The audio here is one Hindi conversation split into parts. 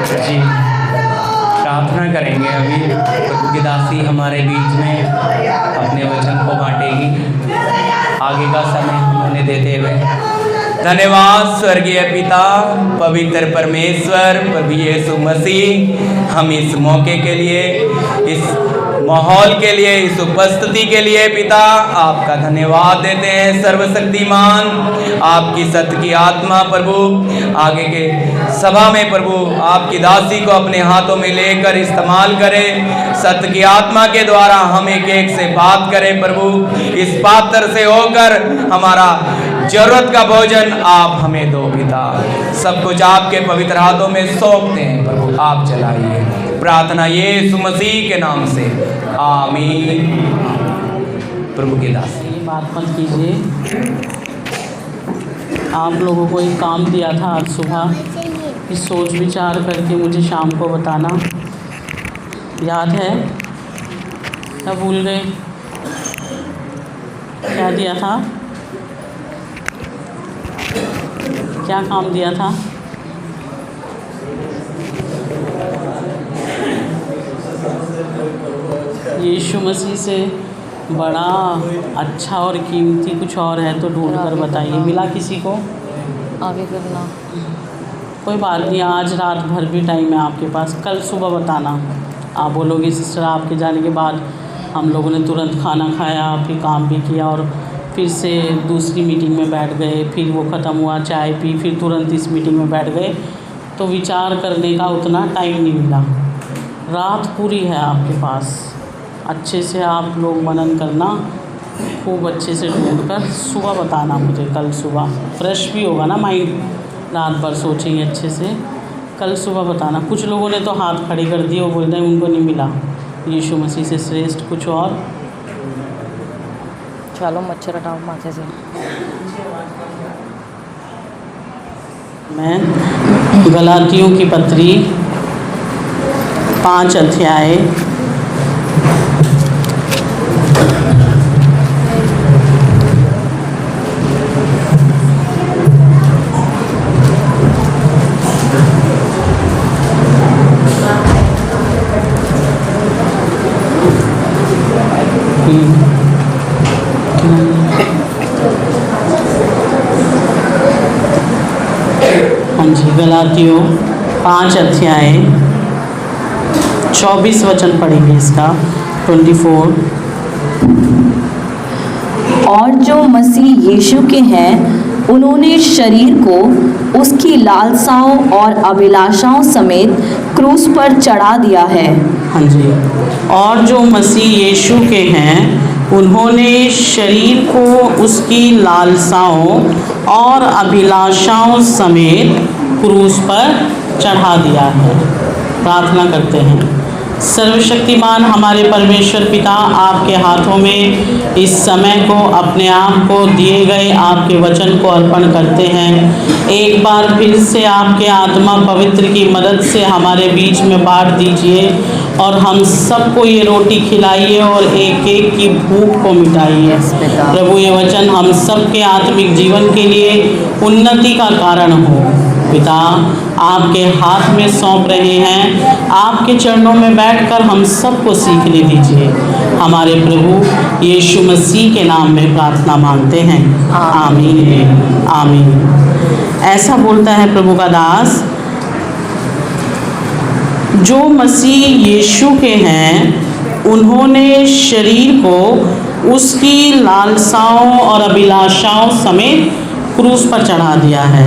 जी प्रार्थना करेंगे। अभी प्रभु की दासी हमारे बीच में अपने वचन को बांटेगी। आगे का समय उन्हें देते हुए धन्यवाद स्वर्गीय पिता, पवित्र परमेश्वर, प्रभु यीशु मसीह, हम इस मौके के लिए, इस माहौल के लिए, इस उपस्थिति के लिए पिता आपका धन्यवाद देते हैं। सर्वशक्तिमान आपकी सत्य की आत्मा प्रभु आगे के सभा में प्रभु आपकी दासी को अपने हाथों में लेकर इस्तेमाल करे। सत्य की आत्मा के द्वारा हम एक एक से बात करें प्रभु। इस पात्र से होकर हमारा जरूरत का भोजन आप हमें दो पिता। सब कुछ आपके पवित्र हाथों में सौंपते हैं प्रभु, आप चलाइए। प्रार्थना यीशु मसीह के नाम से, आमीन। प्रभु की दासी बात मत कीजिए। आप लोगों को एक काम दिया था आज सुबह, इस सोच विचार करके मुझे शाम को बताना। याद है क्या भूल गए? क्या दिया था? क्या काम दिया था? यीशु मसीह से बड़ा अच्छा और कीमती कुछ और है तो ढूंढ कर बताइए। मिला किसी को? आगे करना। कोई बात नहीं, आज रात भर भी टाइम है आपके पास। कल सुबह बताना। आप बोलोगे सिस्टर आपके जाने के बाद हम लोगों ने तुरंत खाना खाया, फिर काम भी किया और फिर से दूसरी मीटिंग में बैठ गए, फिर वो ख़त्म हुआ, चाय पी, फिर तुरंत इस मीटिंग में बैठ गए, तो विचार करने का उतना टाइम नहीं मिला। रात पूरी है आपके पास, अच्छे से आप लोग मनन करना, खूब अच्छे से ढूंढ कर सुबह बताना मुझे। कल सुबह फ्रेश भी होगा ना माइंड, रात भर सोचेंगे अच्छे से। कल सुबह बताना। कुछ लोगों ने तो हाथ खड़े कर दिए, वो बोल रहे हैं उनको नहीं मिला यीशु मसीह से श्रेष्ठ कुछ और। चलो मच्छर हटाओ माथे से। मैं गलातियों की पत्री 5 अध्याय गलातियों 5 अध्याय 24 वचन पढ़ेंगे इसका। 24। और जो मसीह यीशु के हैं उन्होंने शरीर को उसकी लालसाओं और अभिलाषाओं समेत क्रूस पर चढ़ा दिया है। हाँ जी। और जो मसीह यीशु के हैं उन्होंने शरीर को उसकी लालसाओं और अभिलाषाओं समेत क्रूस पर चढ़ा दिया है। प्रार्थना करते हैं। सर्वशक्तिमान हमारे परमेश्वर पिता, आपके हाथों में इस समय को, अपने आप को दिए गए आपके वचन को अर्पण करते हैं। एक बार फिर से आपके आत्मा पवित्र की मदद से हमारे बीच में बांट दीजिए और हम सबको ये रोटी खिलाइए और एक एक की भूख को मिटाइए। प्रभु ये वचन हम सबके आत्मिक जीवन के लिए उन्नति का कारण हो। पिता आपके हाथ में सौंप रहे हैं, आपके चरणों में बैठकर हम सबको सीखने दीजिए। हमारे प्रभु यीशु मसीह के नाम में प्रार्थना मांगते हैं, आमीन आमीन। ऐसा बोलता है प्रभु का दास, जो मसीह यीशु के हैं उन्होंने शरीर को उसकी लालसाओं और अभिलाषाओं समेत क्रूस पर चढ़ा दिया है।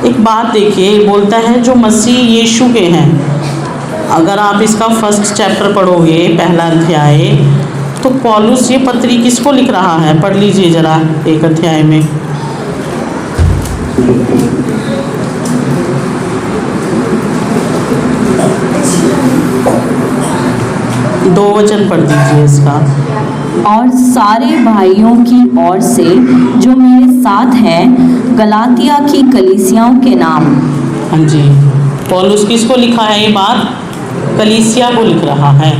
एक बात देखिए, बोलता है जो मसीह यीशु के हैं। अगर आप इसका फर्स्ट चैप्टर पढ़ोगे, पहला अध्याय, तो पौलुस ये पत्री किसको लिख रहा है? पढ़ लीजिए ज़रा एक अध्याय में। 2 वचन पढ़ दीजिए इसका। और सारे भाइयों की ओर से जो मेरे साथ हैं गलातिया की कलीसियाओं के नाम। हाँ जी, पौलुस किसको लिखा है? ये बात कलीसिया को लिख रहा है।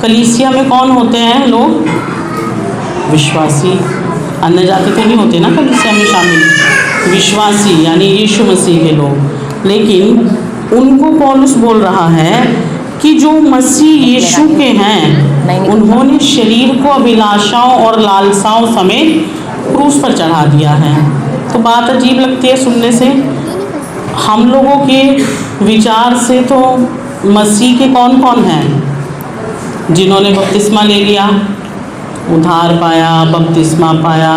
कलीसिया में कौन होते हैं लोग? विश्वासी। अन्य जाति तो नहीं होते ना कलीसिया में शामिल, विश्वासी यानी यीशु मसीह के लोग। लेकिन उनको पौलुस बोल रहा है कि जो मसीह यीशु के हैं उन्होंने शरीर को अभिलाषाओं और लालसाओं समेत क्रूस पर चढ़ा दिया है। तो बात अजीब लगती है सुनने से। हम लोगों के विचार से तो मसीह के कौन कौन हैं जिन्होंने बपतिस्मा ले लिया, उद्धार पाया, बपतिस्मा पाया,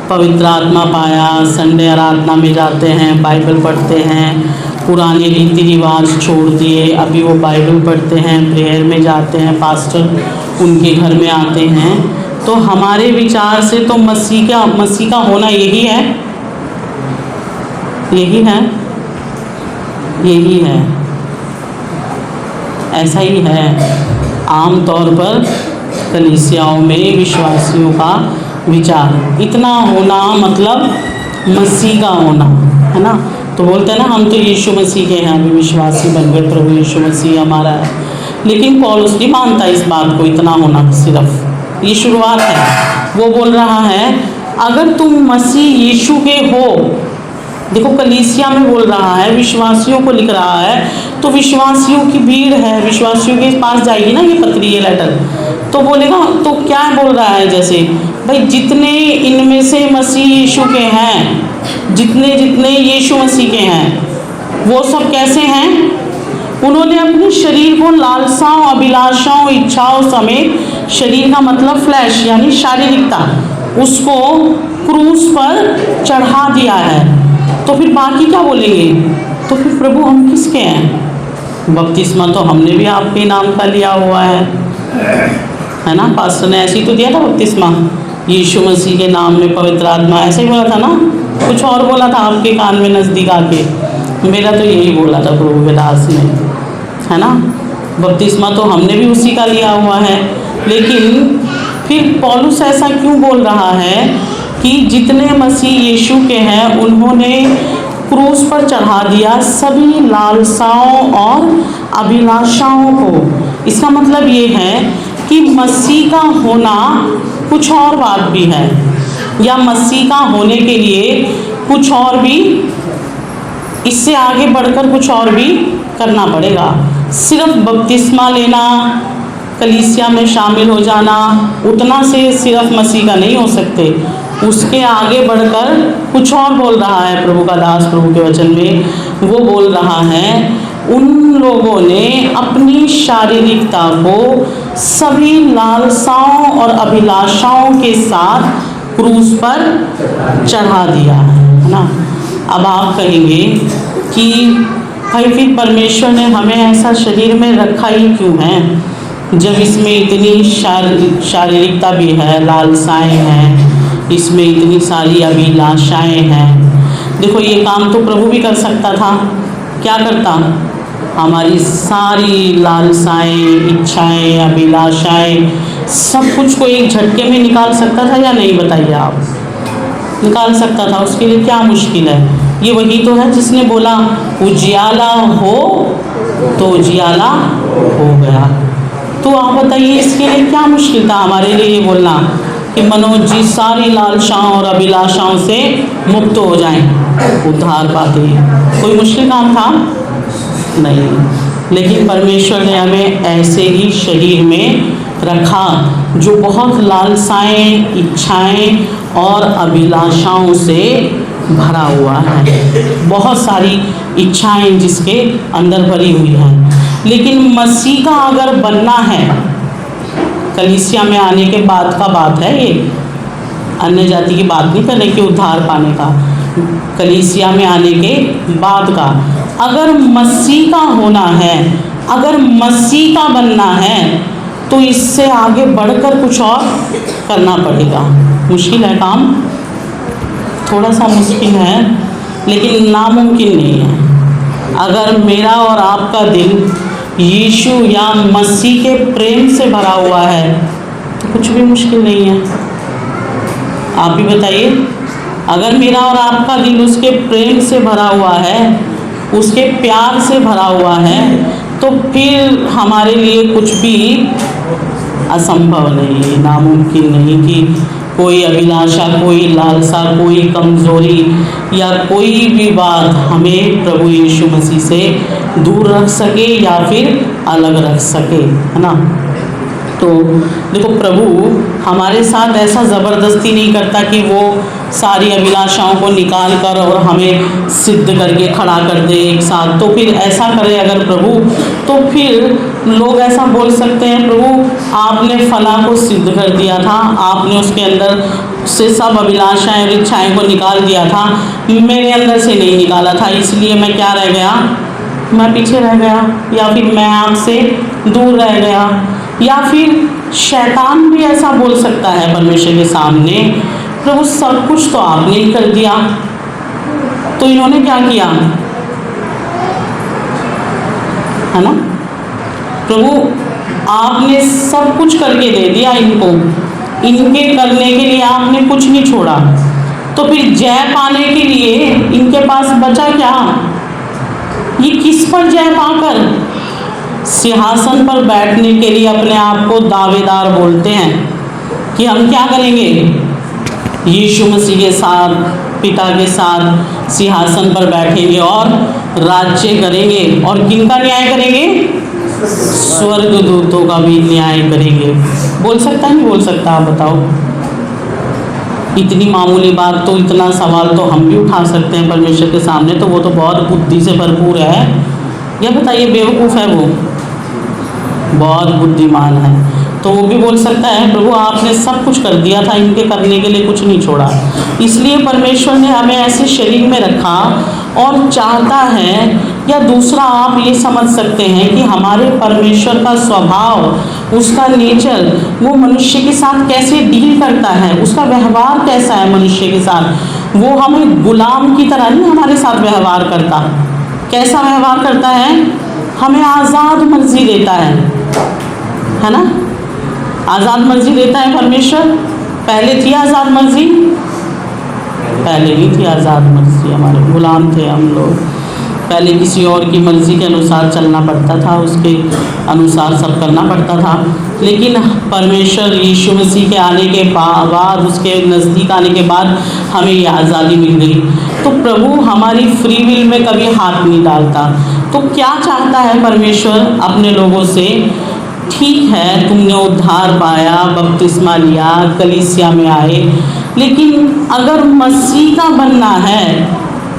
पवित्र आत्मा पाया, संडे आराधना में जाते हैं, बाइबल पढ़ते हैं, पुराने रीति रिवाज छोड़ दिए, अभी वो बाइबल पढ़ते हैं, प्रेयर में जाते हैं, पास्टर उनके घर में आते हैं। तो हमारे विचार से तो मसीह का होना यही है, यही है, यही है, ऐसा ही है। आम तौर पर कलीसियाओं में विश्वासियों का विचार इतना होना मतलब मसीह का होना, है ना। तो बोलते हैं ना हम तो यीशु मसीह के हैं, अभी विश्वासी बन गए, प्रभु यीशु मसीह हमारा है। लेकिन पौलुस नहीं मानता इस बात को, इतना होना सिर्फ ये शुरुआत है। वो बोल रहा है अगर तुम मसीह यीशु के हो, देखो कलीसिया में बोल रहा है, विश्वासियों को लिख रहा है, तो विश्वासियों की भीड़ है, विश्वासियों के पास जाएगी ना ये पत्री, ये लेटर, तो बोलेगा तो क्या बोल रहा है, जैसे भाई जितने इनमें से मसीह यीशु के हैं, जितने जितने यीशु मसीह के हैं वो सब कैसे हैं, उन्होंने अपने शरीर को लालसाओं, अभिलाषाओं, इच्छाओं समेत, शरीर का मतलब फ्लैश यानी शारीरिकता, उसको क्रूस पर चढ़ा दिया है। तो फिर बाकी क्या बोलेंगे, तो फिर प्रभु हम किसके हैं? बपतिस्मा तो हमने भी आपके नाम का लिया हुआ है ना। पास्टर ने ऐसे ही तो दिया था बपतिस्मा, यीशु मसीह के नाम में पवित्र आत्मा, ऐसे ही बोला था ना, कुछ और बोला था आपके कान में नज़दीक आके, मेरा तो यही बोला था प्रभु के दास ने, है ना। बपतिस्मा तो हमने भी उसी का लिया हुआ है। लेकिन फिर पौलुस ऐसा क्यों बोल रहा है कि जितने मसीह यीशु के हैं उन्होंने क्रूस पर चढ़ा दिया सभी लालसाओं और अभिलाषाओं को। इसका मतलब ये है कि मसीह का होना कुछ और बात भी है, या मसीह का होने के लिए कुछ और भी, इससे आगे बढ़कर कुछ और भी करना पड़ेगा। सिर्फ बपतिस्मा लेना, कलीसिया में शामिल हो जाना, उतना से सिर्फ मसीह का नहीं हो सकते, उसके आगे बढ़कर कुछ और बोल रहा है प्रभु का दास प्रभु के वचन में। वो बोल रहा है उन लोगों ने अपनी शारीरिकता को सभी लालसाओं और अभिलाषाओं के साथ क्रूस पर चढ़ा दिया है ना। अब आप कहेंगे कि भाई फिर परमेश्वर ने हमें ऐसा शरीर में रखा ही क्यों है, जब इसमें इतनी शारीरिकता भी है, लालसाएं हैं, इसमें इतनी सारी अभिलाषाएं हैं। देखो ये काम तो प्रभु भी कर सकता था, क्या करता, हमारी सारी लालसाएं, इच्छाएं, अभिलाषाएं, सब कुछ को एक झटके में निकाल सकता था या नहीं, बताइए आप। निकाल सकता था, उसके लिए क्या मुश्किल है। ये वही तो है जिसने बोला उजियाला हो तो उजियाला हो गया। तो आप बताइए इसके लिए क्या मुश्किल था हमारे लिए ये बोलना कि मनोज जी सारी लालसाओं और अभिलाषाओं से मुक्त हो जाएं, उद्धार पाते हैं। कोई मुश्किल काम था नहीं। लेकिन परमेश्वर ने हमें ऐसे ही शरीर में रखा जो बहुत लालसाएं, इच्छाएं और अभिलाषाओं से भरा हुआ है, बहुत सारी इच्छाएं जिसके अंदर भरी हुई हैं। लेकिन मसीह का अगर बनना है, कलीसिया में आने के बाद का बात है ये, अन्य जाति की बात नहीं करने की, उद्धार पाने का, कलीसिया में आने के बाद का। अगर मसीह का होना है, अगर मसीह का बनना है, तो इससे आगे बढ़कर कुछ और करना पड़ेगा। मुश्किल है काम, थोड़ा सा मुश्किल है, लेकिन नामुमकिन नहीं है। अगर मेरा और आपका दिल यीशु या मसीह के प्रेम से भरा हुआ है तो कुछ भी मुश्किल नहीं है। आप भी बताइए, अगर मेरा और आपका दिल उसके प्रेम से भरा हुआ है, उसके प्यार से भरा हुआ है, तो फिर हमारे लिए कुछ भी असंभव नहीं है, नामुमकिन नहीं कि कोई अभिलाषा, कोई लालसा, कोई कमज़ोरी या कोई भी बात हमें प्रभु यीशु मसीह से दूर रख सके या फिर अलग रख सके, है ना। तो देखो, प्रभु हमारे साथ ऐसा ज़बरदस्ती नहीं करता कि वो सारी अभिलाषाओं को निकाल कर और हमें सिद्ध करके खड़ा कर दे एक साथ। तो फिर ऐसा करे अगर प्रभु, तो फिर लोग ऐसा बोल सकते हैं, प्रभु आपने फला को सिद्ध कर दिया था, आपने उसके अंदर से सब अभिलाषाएं और इच्छाएं को निकाल दिया था, मेरे अंदर से नहीं निकाला था, इसलिए मैं क्या रह गया, मैं पीछे रह गया, या फिर मैं आपसे दूर रह गया। या फिर शैतान भी ऐसा बोल सकता है परमेश्वर के सामने, प्रभु सब कुछ तो आपने ही कर दिया, तो इन्होंने क्या किया, है ना। प्रभु आपने सब कुछ करके दे दिया इनको, इनके करने के लिए आपने कुछ नहीं छोड़ा, तो फिर जय पाने के लिए इनके पास बचा क्या। ये किस पर जय पाकर, सिंहासन पर बैठने के लिए अपने आप को दावेदार बोलते हैं कि हम क्या करेंगे, यीशु मसीह के साथ, पिता के साथ सिंहासन पर बैठेंगे और राज्य करेंगे। और किनका न्याय करेंगे, स्वर्गदूतों का भी न्याय करेंगे। बोल सकता नहीं बोल सकता, आप बताओ। इतनी मामूली बात, तो इतना सवाल तो हम भी उठा सकते हैं परमेश्वर के सामने, तो वो तो बहुत बुद्धि से भरपूर है। या बताइए, बेवकूफ़ है वो, बहुत बुद्धिमान है, तो वो भी बोल सकता है प्रभु आपने सब कुछ कर दिया था, इनके करने के लिए कुछ नहीं छोड़ा। इसलिए परमेश्वर ने हमें ऐसे शरीर में रखा और चाहता है, या दूसरा आप ये समझ सकते हैं कि हमारे परमेश्वर का स्वभाव, उसका नेचर, वो मनुष्य के साथ कैसे डील करता है, उसका व्यवहार कैसा है मनुष्य के साथ। वो हमें गुलाम की तरह नहीं हमारे साथ व्यवहार करता। कैसा व्यवहार करता है, हमें आज़ाद मर्जी देता है ना। आज़ाद मर्जी देता है परमेश्वर। पहले थी आज़ाद मर्जी, पहले नहीं थी आज़ाद मर्जी, हमारे गुलाम थे हम लोग। पहले किसी और की मर्ज़ी के अनुसार चलना पड़ता था, उसके अनुसार सब करना पड़ता था। लेकिन परमेश्वर यीशु मसीह के आने के बाद, उसके नज़दीक आने के बाद हमें ये आज़ादी मिल गई। तो प्रभु हमारी फ्री विल में कभी हाथ नहीं डालता। तो क्या चाहता है परमेश्वर अपने लोगों से, ठीक है तुमने उद्धार पाया, बपतिस्मा लिया, कलीसिया में आए, लेकिन अगर मसीह का बनना है,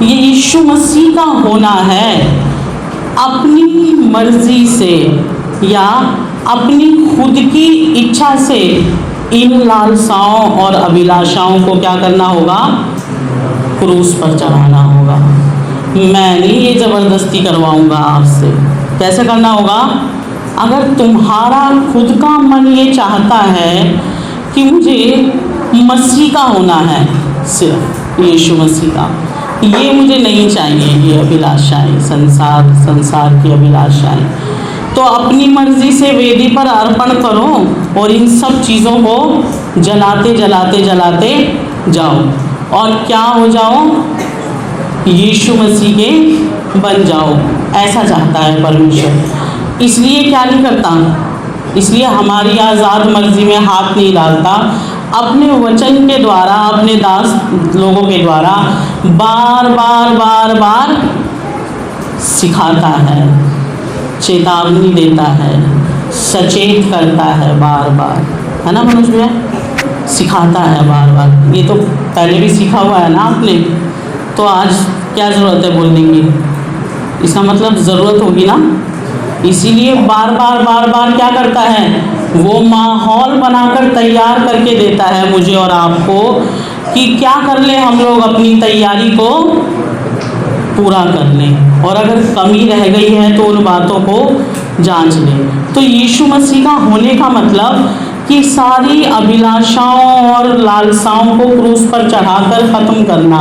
ये यीशु मसीह का होना है, अपनी मर्जी से या अपनी खुद की इच्छा से इन लालसाओं और अभिलाषाओं को क्या करना होगा, क्रूस पर चढ़ाना होगा। मैं नहीं ये ज़बरदस्ती करवाऊंगा आपसे। कैसे करना होगा, अगर तुम्हारा खुद का मन ये चाहता है कि मुझे मसीह का होना है, सिर्फ यीशु मसीह का, ये मुझे नहीं चाहिए ये अभिलाषाएं, संसार की अभिलाषाएं, तो अपनी मर्जी से वेदी पर अर्पण करो और इन सब चीज़ों को जलाते जलाते जलाते जाओ और क्या हो जाओ, यीशु मसीह के बन जाओ। ऐसा चाहता है परमेश्वर। इसलिए क्या नहीं करता, इसलिए हमारी आज़ाद मर्जी में हाथ नहीं डालता, अपने वचन के द्वारा, अपने दास लोगों के द्वारा बार बार बार बार सिखाता है, चेतावनी देता है, सचेत करता है बार बार, है ना मनुष्य में सिखाता है बार बार। ये तो पहले भी सीखा हुआ है ना आपने, तो आज क्या ज़रूरत है बोलने की, इसका मतलब ज़रूरत होगी ना। इसीलिए बार बार बार बार क्या करता है, वो माहौल बनाकर तैयार करके देता है मुझे और आपको कि क्या कर ले हम लोग अपनी तैयारी को पूरा कर लें, और अगर कमी रह गई है तो उन बातों को जांच लें। तो यीशु मसीह का होने का मतलब कि सारी अभिलाषाओं और लालसाओं को क्रूस पर चढ़ाकर ख़त्म करना।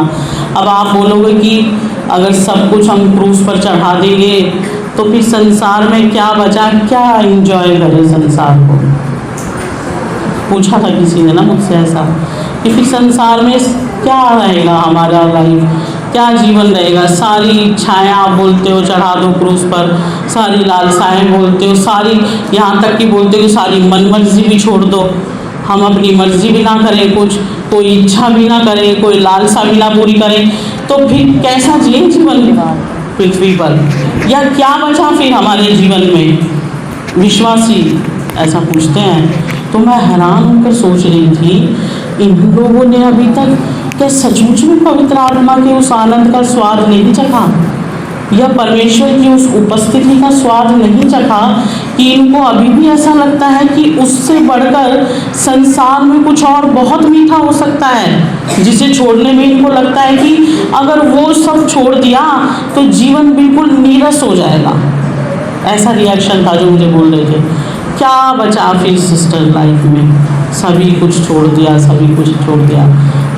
अब आप बोलोगे कि अगर सब कुछ हम क्रूस पर चढ़ा देंगे तो फिर संसार में क्या बचा, क्या एंजॉय करें संसार को। पूछा था किसी ने ना मुझसे ऐसा कि फिर संसार में क्या रहेगा हमारा लाइफ, क्या जीवन रहेगा। सारी इच्छाएं आप बोलते हो चढ़ा दो क्रूस पर, सारी लालसाएं बोलते हो, सारी, यहाँ तक कि बोलते हो कि सारी मनमर्जी भी छोड़ दो। हम अपनी मर्जी भी ना करें, कुछ कोई इच्छा भी ना करें, कोई लालसा भी ना पूरी करें, तो फिर कैसा जिए जीवन पृथ्वी पर? या क्या बचा फिर हमारे जीवन में? विश्वासी ऐसा पूछते हैं। तो मैं हैरान होकर सोच रही थी, इन लोगों ने अभी तक क्या सचमुच में पवित्र आत्मा के उस आनंद का स्वाद नहीं चखा, या परमेश्वर की उस उपस्थिति का स्वाद नहीं चखा, कि इनको अभी भी ऐसा लगता है कि उससे बढ़कर संसार में कुछ और बहुत मीठा हो सकता है, जिसे छोड़ने में इनको लगता है कि अगर वो सब छोड़ दिया तो जीवन बिल्कुल नीरस हो जाएगा। ऐसा रिएक्शन था जो मुझे बोल रहे थे। क्या बचा फिर सिस्टर लाइफ में? सभी कुछ छोड़ दिया, सभी कुछ छोड़ दिया,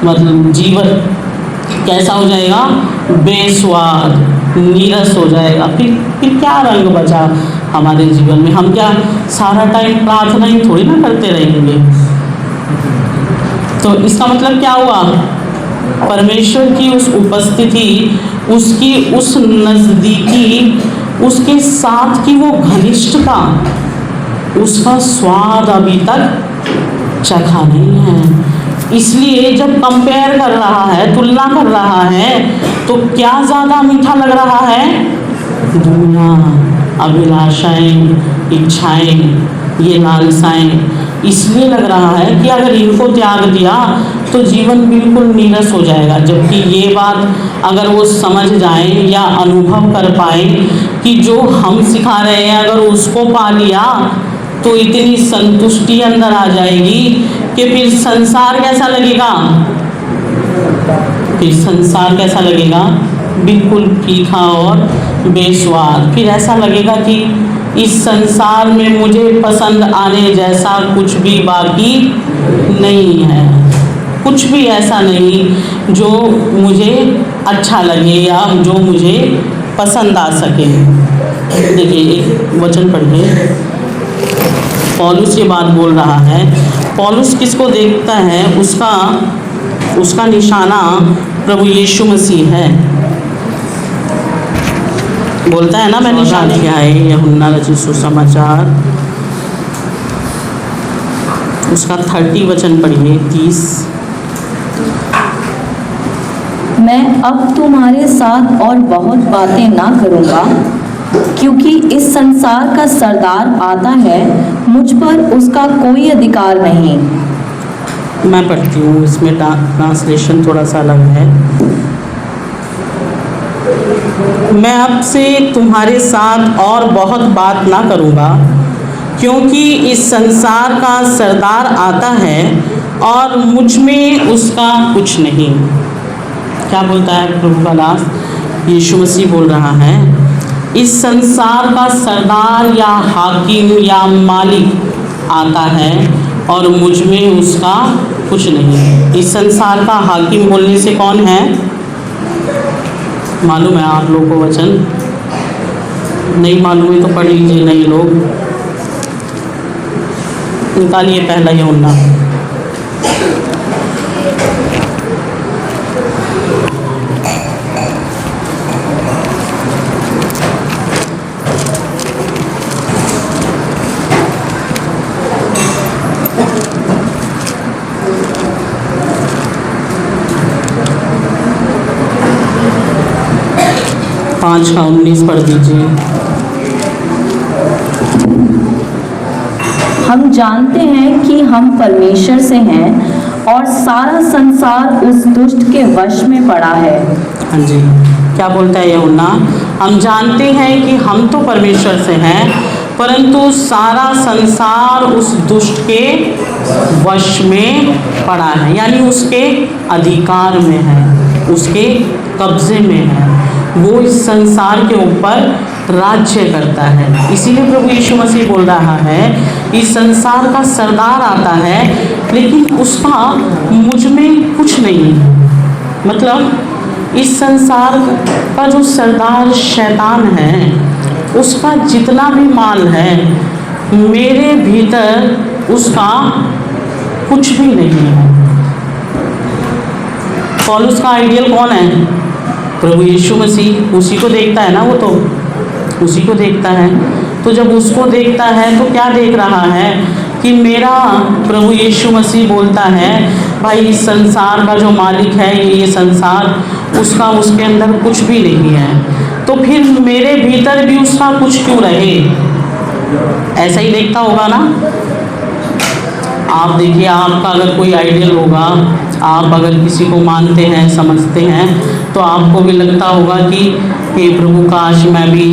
मतलब जीवन कैसा हो जाएगा? बेस्वाद, नीरस हो जाएगा। फिर क्या रंग बचा हमारे जीवन में? हम क्या सारा टाइम प्रार्थना ही थोड़ी ना करते रहेंगे? तो इसका मतलब क्या हुआ? परमेश्वर की उस उपस्थिति, उसकी उस नज़दीकी, उसके साथ की वो घनिष्ठता, उसका स्वाद अभी तक चखा नहीं है। इसलिए जब कंपेयर कर रहा है, तुलना कर रहा है, तो क्या ज़्यादा मीठा लग रहा है? दुनिया, अभिलाषाएं, इच्छाएं, ये लालसाएं। इसलिए लग रहा है कि अगर इनको त्याग दिया तो जीवन बिल्कुल नीरस हो जाएगा। जबकि ये बात अगर वो समझ जाएं या अनुभव कर पाए कि जो हम सिखा रहे हैं अगर उसको पा लिया तो इतनी संतुष्टि अंदर आ जाएगी कि फिर संसार कैसा लगेगा? फिर संसार कैसा लगेगा? बिल्कुल फीका और बेस्वाद। फिर ऐसा लगेगा कि इस संसार में मुझे पसंद आने जैसा कुछ भी बाकी नहीं है, कुछ भी ऐसा नहीं जो मुझे अच्छा लगे या जो मुझे पसंद आ सके। देखिए एक वचन पढ़िए, पौलुस ये बात बोल रहा है। पौलुस किसको देखता है? उसका निशाना प्रभु यीशु मसीह है। बोलता है ना, मैं निशान किया है। यूहन्ना रचित सुसमाचार उसका 30 वचन पढ़िए, 30। मैं अब तुम्हारे साथ और बहुत बातें ना करूँगा, क्योंकि इस संसार का सरदार आता है, मुझ पर उसका कोई अधिकार नहीं। मैं पढ़ती हूँ, इसमें ट्रांसलेशन थोड़ा सा अलग है। मैं अब से तुम्हारे साथ और बहुत बात ना करूँगा, क्योंकि इस संसार का सरदार आता है और मुझ में उसका कुछ नहीं। क्या बोलता है प्रभु का दास? यीशु मसीह बोल रहा है, इस संसार का सरदार या हाकिम या मालिक आता है और मुझ में उसका कुछ नहीं। इस संसार का हाकिम बोलने से कौन है? मालूम है आप लोगों को वचन? नहीं मालूम है तो पढ़ लीजिए। नहीं लोग निकालिए पहला यूहन्ना। पाँच का 19 पढ़ दीजिए। हम जानते हैं कि हम परमेश्वर से हैं और सारा संसार उस दुष्ट के वश में पड़ा है। हाँ जी, क्या बोलता है यूहन्ना? हम जानते हैं कि हम तो परमेश्वर से हैं, परंतु सारा संसार उस दुष्ट के वश में पड़ा है, यानी उसके अधिकार में है, उसके कब्जे में है। वो इस संसार के ऊपर राज्य करता है। इसीलिए प्रभु यीशु मसीह बोल रहा है, इस संसार का सरदार आता है लेकिन उसका मुझ में कुछ नहीं है। मतलब इस संसार का जो सरदार शैतान है, उसका जितना भी माल है, मेरे भीतर उसका कुछ भी नहीं है। पौलुस का आइडियल कौन है? प्रभु यीशु मसीह। उसी को देखता है ना, वो तो उसी को देखता है। तो जब उसको देखता है तो क्या देख रहा है कि मेरा प्रभु यीशु मसीह बोलता है भाई इस संसार का जो मालिक है ये संसार उसका उसके अंदर कुछ भी नहीं है, तो फिर मेरे भीतर भी उसका कुछ क्यों रहे। ऐसा ही देखता होगा ना। आप देखिए, आपका अगर कोई आइडियल होगा, आप अगर किसी को मानते हैं समझते हैं तो आपको भी लगता होगा कि हे प्रभु काश मैं भी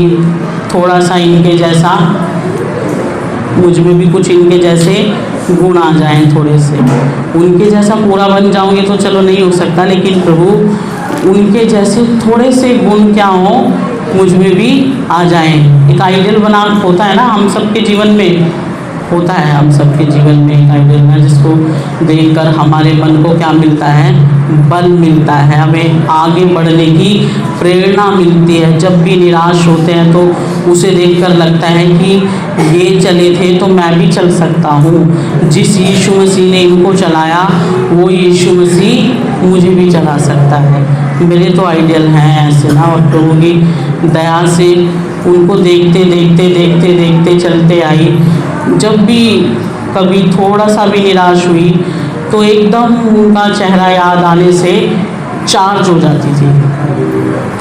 थोड़ा सा इनके जैसा, मुझ में भी कुछ इनके जैसे गुण आ जाएं, थोड़े से उनके जैसा पूरा बन जाऊंगे तो चलो नहीं हो सकता, लेकिन प्रभु उनके जैसे थोड़े से गुण क्या हो मुझ में भी आ जाएं। एक आइडियल बना होता है ना, हम सबके जीवन में होता है, हम सबके जीवन में एक आइडियल है जिसको देखकर हमारे मन को क्या मिलता है, बल मिलता है, हमें आगे बढ़ने की प्रेरणा मिलती है। जब भी निराश होते हैं तो उसे देखकर लगता है कि ये चले थे तो मैं भी चल सकता हूँ। जिस यीशु मसीह ने इनको चलाया वो यीशु मसीह मुझे भी चला सकता है। मेरे तो आइडियल हैं ऐसे ना, और प्रभु की दया से उनको देखते देखते देखते देखते चलते आई। जब भी कभी थोड़ा सा भी निराश हुई तो एकदम उनका चेहरा याद आने से चार्ज हो जाती थी।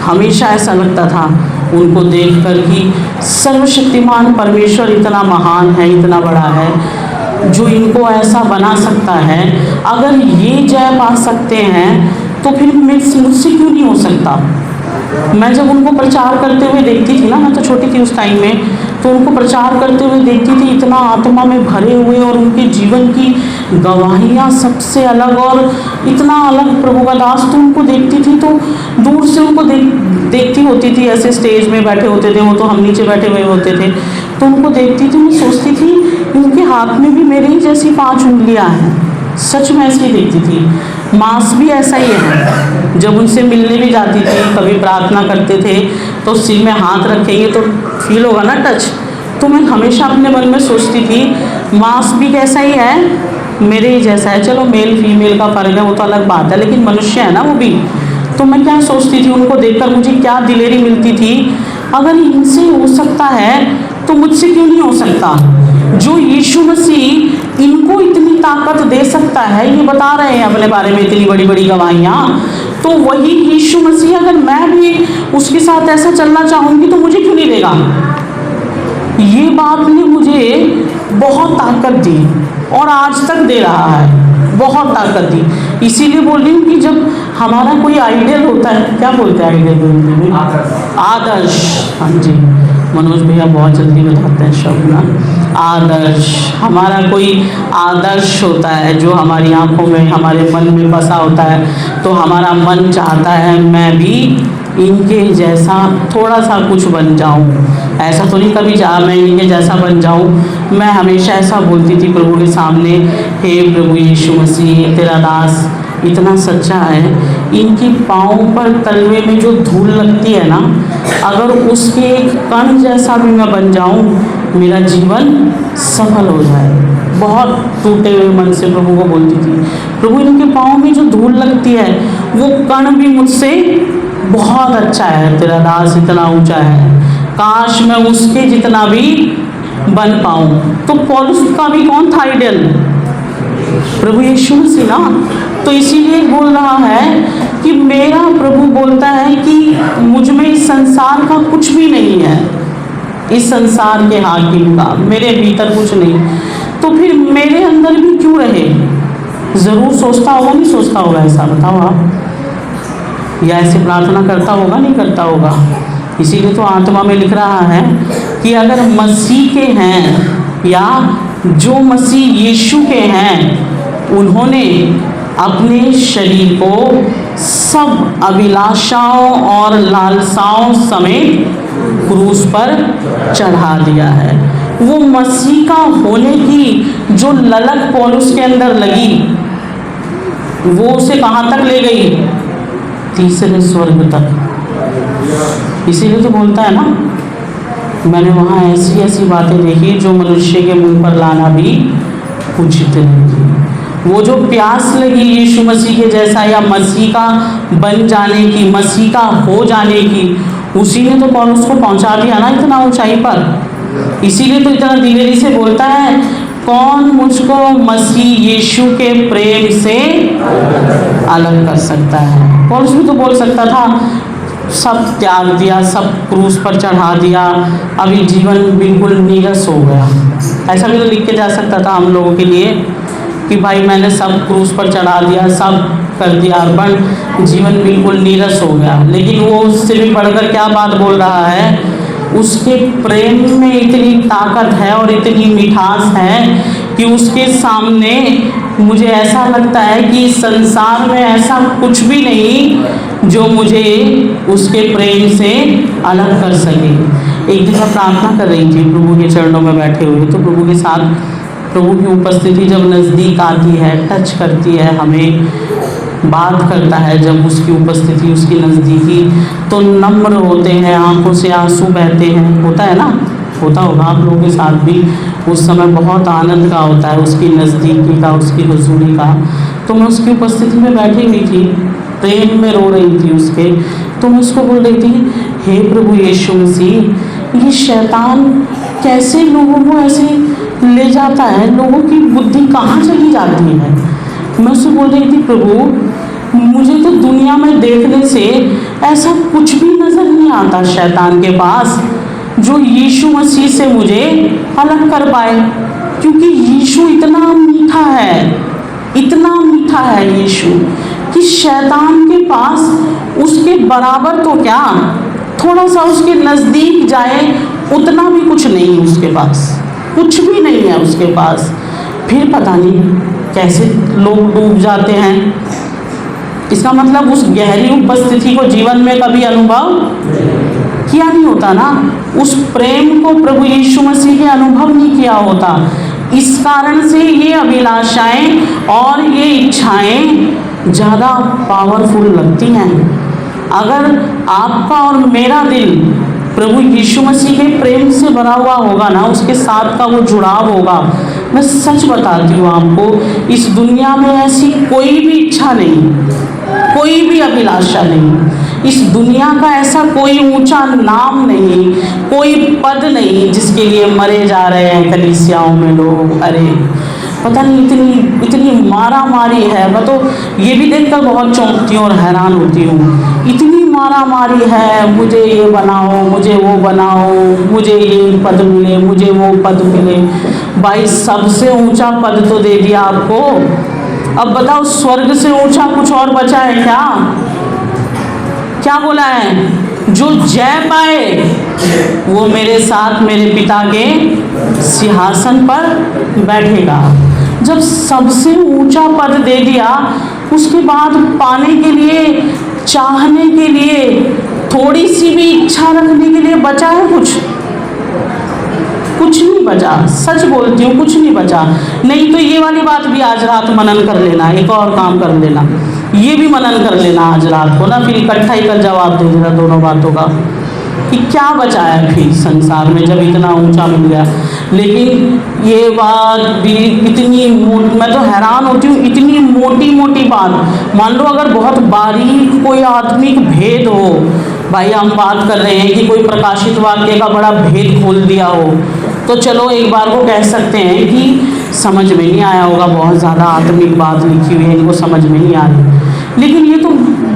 हमेशा ऐसा लगता था उनको देखकर कि सर्वशक्तिमान परमेश्वर इतना महान है, इतना बड़ा है जो इनको ऐसा बना सकता है। अगर ये जय पा सकते हैं तो फिर मुझसे क्यों नहीं हो सकता। मैं जब उनको प्रचार करते हुए देखती थी ना, मैं तो छोटी थी उस टाइम में, तो उनको प्रचार करते हुए देखती थी इतना आत्मा में भरे हुए, और उनके जीवन की गवाहियाँ सबसे अलग और इतना अलग प्रभु का दास। तो उनको देखती थी तो दूर से उनको देखती होती थी, ऐसे स्टेज में बैठे होते थे वो, तो हम नीचे बैठे हुए होते थे, तो उनको देखती थी, मैं सोचती थी उनके हाथ में भी मेरे ही जैसी 5 उंगलियाँ हैं। सच में ऐसे ही देखती थी। मांस भी ऐसा ही है। जब उनसे मिलने भी जाती थी, कभी प्रार्थना करते थे तो सिर में हाथ रखेंगे तो फील होगा ना टच। तो मैं हमेशा अपने मन में सोचती थी मांस भी कैसा ही है, मेरे ही जैसा है। चलो मेल फीमेल का फ़र्क है वो तो अलग बात है, लेकिन मनुष्य है ना वो भी। तो मैं क्या सोचती थी, उनको देखकर मुझे क्या दिलेरी मिलती थी, अगर इनसे हो सकता है तो मुझसे क्यों नहीं हो सकता। जो यीशु मसीह इनको इतनी ताकत दे सकता है, ये बता रहे हैं अपने बारे में इतनी बड़ी बड़ी गवाहियाँ, तो वही यीशु मसीह अगर मैं भी उसके साथ ऐसा चलना चाहूँगी तो मुझे क्यों नहीं देगा। ये बात ने मुझे बहुत ताकत दी और आज तक दे रहा है, बहुत ताकत दी। इसीलिए बोल रही हूँ कि जब हमारा कोई आइडियल होता है, क्या बोलते हैं आइडियल हिंदी में, आदर्श। हाँ जी, मनोज भैया बहुत जल्दी बताते हैं शब्द ना। आदर्श, हमारा कोई आदर्श होता है जो हमारी आंखों में, हमारे मन में बसा होता है, तो हमारा मन चाहता है मैं भी इनके जैसा थोड़ा सा कुछ बन जाऊं। ऐसा तो नहीं कभी चाहा मैं इनके जैसा बन जाऊं। मैं हमेशा ऐसा बोलती थी प्रभु के सामने, हे प्रभु यीशु मसीह तेरा दास इतना सच्चा है, इनकी पाँव पर तलवे में जो धूल लगती है ना, अगर उसके एक कण जैसा भी मैं बन जाऊं, मेरा जीवन सफल हो जाए। बहुत टूटे हुए मन से प्रभु को बोलती थी, प्रभु इनके पाँव में जो धूल लगती है वो कण भी मुझसे बहुत अच्छा है, तेरा दास इतना ऊंचा है, काश मैं उसके जितना भी बन पाऊँ। तो पौलुस का भी कौन था आइडियल, प्रभु यीशु मसीह ना। तो इसीलिए बोल रहा है कि मेरा प्रभु बोलता है कि मुझ में इस संसार का कुछ भी नहीं है, इस संसार के हाकिम का मेरे भीतर कुछ नहीं, तो फिर मेरे अंदर भी क्यों रहे। ज़रूर सोचता होगा, नहीं सोचता होगा ऐसा, बताओ आप, या ऐसे प्रार्थना करता होगा, नहीं करता होगा। इसीलिए तो आत्मा में लिख रहा है कि अगर मसीह के हैं या जो मसीह यीशु के हैं, उन्होंने अपने शरीर को सब अभिलाषाओं और लालसाओं समेत क्रूस पर चढ़ा दिया है। वो मसीह का होने की जो ललक पौलुस के अंदर लगी, वो उसे कहाँ तक ले गई, तीसरे स्वर्ग तक। इसीलिए तो बोलता है ना, मैंने वहाँ ऐसी ऐसी बातें देखी जो मनुष्य के मुंह पर लाना भी उचित नहीं थी। वो जो प्यास लगी यीशु मसीह के जैसा या मसीह का बन जाने की, मसीह का हो जाने की, उसी ने तो पौलुस को पहुंचा दिया ना इतना ऊंचाई पर। इसीलिए तो इतना दिलेरी से बोलता है कौन मुझको मसीह यीशु के प्रेम से अलग कर सकता है। पौलुस भी तो बोल सकता था सब त्याग दिया, सब क्रूस पर चढ़ा दिया, अभी जीवन बिल्कुल नीरस हो गया। ऐसा भी तो लिख के जा सकता था हम लोगों के लिए कि भाई मैंने सब क्रूस पर चढ़ा दिया, सब कर दिया अर्पण, जीवन बिल्कुल नीरस हो गया। लेकिन वो उससे भी बढ़कर क्या बात बोल रहा है, उसके प्रेम में इतनी ताकत है और इतनी मिठास है कि उसके सामने मुझे ऐसा लगता है कि संसार में ऐसा कुछ भी नहीं जो मुझे उसके प्रेम से अलग कर सके। एक दिन मैं प्रार्थना कर रही थी प्रभु के चरणों में बैठे हुए, तो प्रभु के साथ प्रभु की उपस्थिति जब नज़दीक आती है, टच करती है, हमें बात करता है, जब उसकी उपस्थिति, उसकी नज़दीकी, तो नम्र होते हैं, आंखों से आंसू बहते हैं। होता है ना, होता होगा आप लोगों के साथ भी। उस समय बहुत आनंद का होता है, उसकी नज़दीकी का, उसकी हुजूरी का। तो मैं उसकी उपस्थिति में बैठी हुई थी, प्रेम में रो रही थी उसके। तो मैं उसको बोल रही थी, हे प्रभु यीशु मसीह, ये शैतान कैसे लोगों को ऐसे ले जाता है, लोगों की बुद्धि कहाँ चली जाती है। मैं उससे बोल रही थी, प्रभु मुझे तो दुनिया में देखने से ऐसा कुछ भी नज़र नहीं आता शैतान के पास जो यीशु मसीह से मुझे अलग कर पाए, क्योंकि यीशु इतना मीठा है, इतना मीठा है यीशु कि शैतान के पास उसके बराबर तो क्या, थोड़ा सा उसके नज़दीक जाए उतना भी कुछ नहीं, उसके पास कुछ भी नहीं है उसके पास। फिर पता नहीं कैसे लोग डूब जाते हैं। इसका मतलब उस गहरी उपस्थिति को जीवन में कभी अनुभव किया नहीं होता ना, उस प्रेम को प्रभु यीशु मसीह के अनुभव नहीं किया होता। इस कारण से ये अभिलाषाएं और ये इच्छाएं ज़्यादा पावरफुल लगती हैं। अगर आपका और मेरा दिल प्रभु यीशु मसीह के प्रेम से भरा हुआ होगा ना, उसके साथ का वो जुड़ाव होगा, मैं सच बताती हूँ आपको, इस दुनिया में ऐसी कोई भी इच्छा नहीं, कोई भी अभिलाषा नहीं, इस दुनिया का ऐसा कोई ऊंचा नाम नहीं, कोई पद नहीं जिसके लिए मरे जा रहे हैं कलीसियाओं में लोग। अरे पता नहीं इतनी मारा मारी है। मैं तो ये भी देखकर बहुत चौंकती हूँ और हैरान होती हूँ, इतनी मारा मारी है, मुझे ये बनाओ, मुझे वो बनाओ, मुझे ये पद मिले, मुझे वो पद मिले। भाई सबसे ऊंचा पद तो दे दिया आपको, अब बताओ स्वर्ग से ऊंचा कुछ और बचा है क्या? क्या बोला है, जो जय पाए वो मेरे साथ मेरे पिता के सिंहासन पर बैठेगा। जब सबसे ऊंचा पद दे दिया, उसके बाद पाने के लिए, चाहने के लिए, थोड़ी सी भी इच्छा रखने के लिए बचा है कुछ? कुछ नहीं बचा। सच बोलती हूँ, कुछ नहीं बचा। नहीं तो ये वाली बात भी आज रात मनन कर लेना, एक और काम कर लेना, ये भी मनन कर लेना आज रात को ना, फिर इकट्ठा ही कल जवाब दे देना दोनों बातों का कि क्या बचा है फिर संसार में जब इतना ऊंचा मिल गया। लेकिन ये बात भी इतनी मैं तो हैरान होती हूँ, इतनी मोटी मोटी बात। मान लो अगर बहुत बारीक कोई आत्मिक भेद हो, भाई हम बात कर रहे हैं कि कोई प्रकाशित वाक्य का बड़ा भेद खोल दिया हो, तो चलो एक बार को कह सकते हैं कि समझ में नहीं आया होगा, बहुत ज़्यादा आत्मिक बात लिखी हुई है, इनको समझ में नहीं आ रही। लेकिन ये तो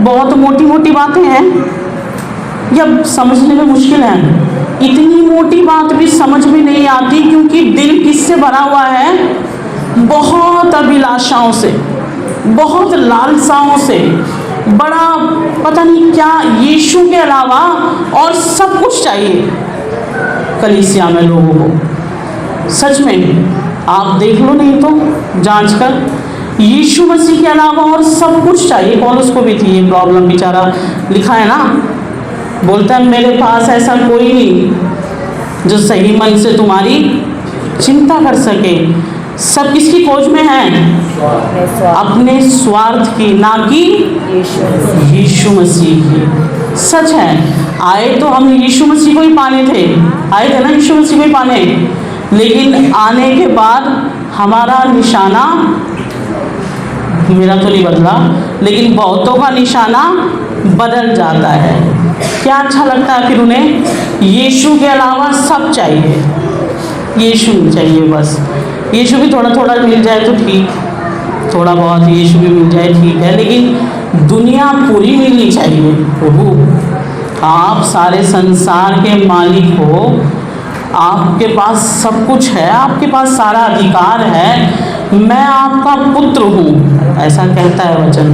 बहुत मोटी मोटी बातें हैं, जब समझने में मुश्किल है। इतनी मोटी बात भी समझ में नहीं आती, क्योंकि दिल किससे भरा हुआ है? बहुत अभिलाषाओं से, बहुत लालसाओं से, बड़ा पता नहीं क्या, यीशु के अलावा और सब कुछ चाहिए कलीसिया में लोगों को। सच में आप देख लो, नहीं तो जांच कर, यीशु मसीह के अलावा और सब कुछ चाहिए। पौलुस को भी थी ये प्रॉब्लम, बेचारा, लिखा है ना, बोलता है मेरे पास ऐसा कोई नहीं जो सही मन से तुम्हारी चिंता कर सके। सब किसकी खोज में है? अपने स्वार्थ की, ना कि यीशु मसीह की। सच है, आए तो हम यीशु मसीह को ही पाने थे, आए थे ना यीशु मसीह को ही पाने, लेकिन आने के बाद हमारा निशाना, मेरा तो नहीं बदला, लेकिन बहुतों का निशाना बदल जाता है। क्या अच्छा लगता है फिर उन्हें? यीशु के अलावा सब चाहिए, यीशु चाहिए बस। यीशु भी थोड़ा थोड़ा मिल जाए तो ठीक, थोड़ा बहुत यीशु भी मिल जाए ठीक है, लेकिन दुनिया पूरी मिलनी चाहिए। प्रभु आप सारे संसार के मालिक हो, आपके पास सब कुछ है, आपके पास सारा अधिकार है, मैं आपका पुत्र हूँ, ऐसा कहता है वचन।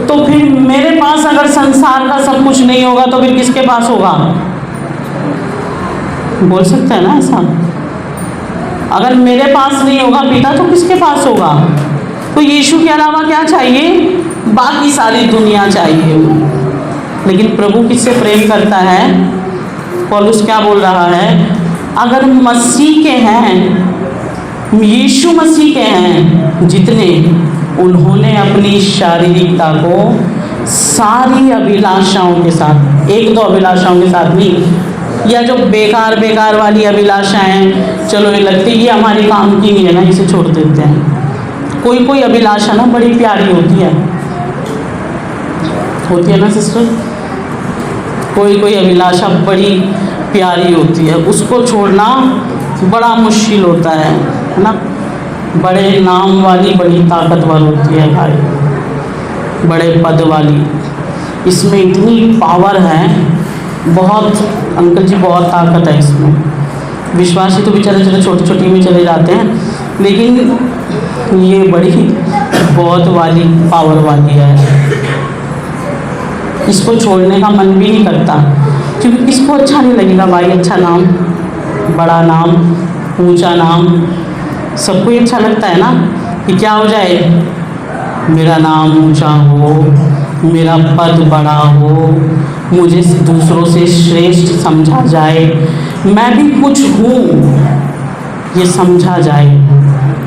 तो फिर मेरे पास अगर संसार का सब कुछ नहीं होगा तो फिर किसके पास होगा? बोल सकते हैं ना ऐसा? अगर मेरे पास नहीं होगा पिता तो किसके पास होगा? तो यीशु के अलावा क्या चाहिए? बाकी सारी दुनिया चाहिए। लेकिन प्रभु किससे प्रेम करता है? पौलुस क्या बोल रहा है? अगर मसीह के हैं, यीशु मसीह के हैं जितने, उन्होंने अपनी शारीरिकता को सारी अभिलाषाओं के साथ, एक दो अभिलाषाओं के साथ नहीं, या जो बेकार बेकार वाली अभिलाषाएं, चलो ये लगती ये हमारे काम की नहीं है ना, इसे छोड़ देते हैं। कोई कोई अभिलाषा ना बड़ी प्यारी होती है ना सिस्टर? कोई अभिलाषा बड़ी प्यारी होती है, उसको छोड़ना बड़ा मुश्किल होता है ना? बड़े नाम वाली बड़ी ताकतवर होती है भाई, बड़े पद वाली, इसमें इतनी पावर है, बहुत अंकल जी बहुत ताकत है इसमें। विश्वासी तो बेचारे चलो छोटी छोटी में चले जाते हैं, लेकिन ये बड़ी बहुत वाली पावर वाली है। इसको छोड़ने का मन भी नहीं करता, क्योंकि किसको अच्छा नहीं लगेगा भाई? अच्छा नाम, बड़ा नाम, ऊंचा नाम, सबको अच्छा लगता है ना कि क्या हो जाए, मेरा नाम ऊंचा हो, मेरा पद बड़ा हो, मुझे दूसरों से श्रेष्ठ समझा जाए, मैं भी कुछ हूँ ये समझा जाए।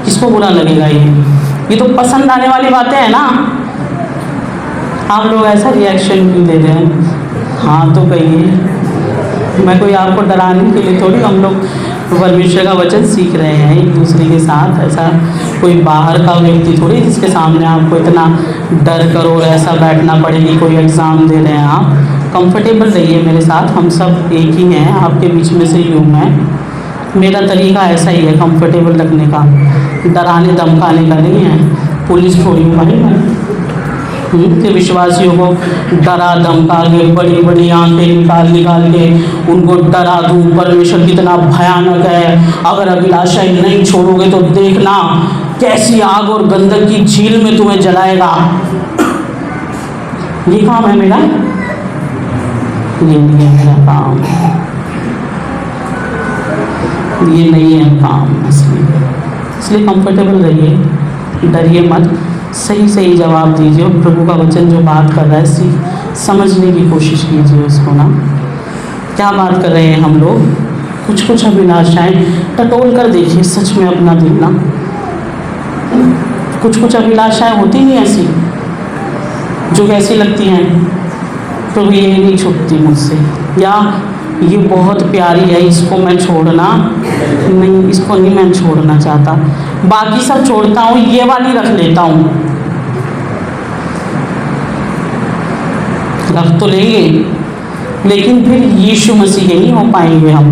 किसको बुरा लगेगा? ये तो पसंद आने वाली बातें हैं ना। आप लोग ऐसा रिएक्शन क्यों दे रहे हैं? हाँ तो कहिए, मैं कोई आपको डराने के लिए थोड़ी, हम लोग परमेश्वर का वचन सीख रहे हैं एक दूसरे के साथ। ऐसा कोई बाहर का व्यक्ति थोड़ी जिसके सामने आपको इतना डर करो और ऐसा बैठना पड़ेगी, कोई एग्ज़ाम दे रहे हैं आप। कंफर्टेबल रहिए मेरे साथ, हम सब एक ही हैं, आपके बीच में से ही हूँ मैं। मेरा तरीका ऐसा ही है कंफर्टेबल रखने का, डराने धमकाने का नहीं है। पुलिस थोड़ी हूँ भाई मैं कि विश्वासियों को डरा धमका के, बड़ी बड़ी आंखें निकाल के उनको डरा दूँ। परमेश्वर कितना भयानक है, अगर अभिलाषाएं नहीं छोड़ोगे तो देखना कैसी आग और गंधक की झील में तुम्हें जलाएगा। ये काम है मेरा, ये नहीं है मेरा काम, ये नहीं है काम। इसलिए कंफर्टेबल रहिए, डरिए मत, सही सही जवाब दीजिए, और प्रभु का वचन जो बात कर रहा है समझने की कोशिश कीजिए उसको ना। क्या बात कर रहे हैं हम लोग? कुछ कुछ अभिलाषाएं टटोल कर देखिए सच में अपना दिल ना। कुछ कुछ अभिलाषाएं होती नहीं ऐसी जो कैसी लगती हैं, प्रभु ये नहीं छूटती मुझसे, या ये बहुत प्यारी है, इसको मैं छोड़ना नहीं, इसको नहीं मैं छोड़ना चाहता, बाकी सब छोड़ता हूँ, ये वाली रख लेता हूँ। रख तो लेंगे, लेकिन फिर यीशु मसीह के नहीं हो पाएंगे हम।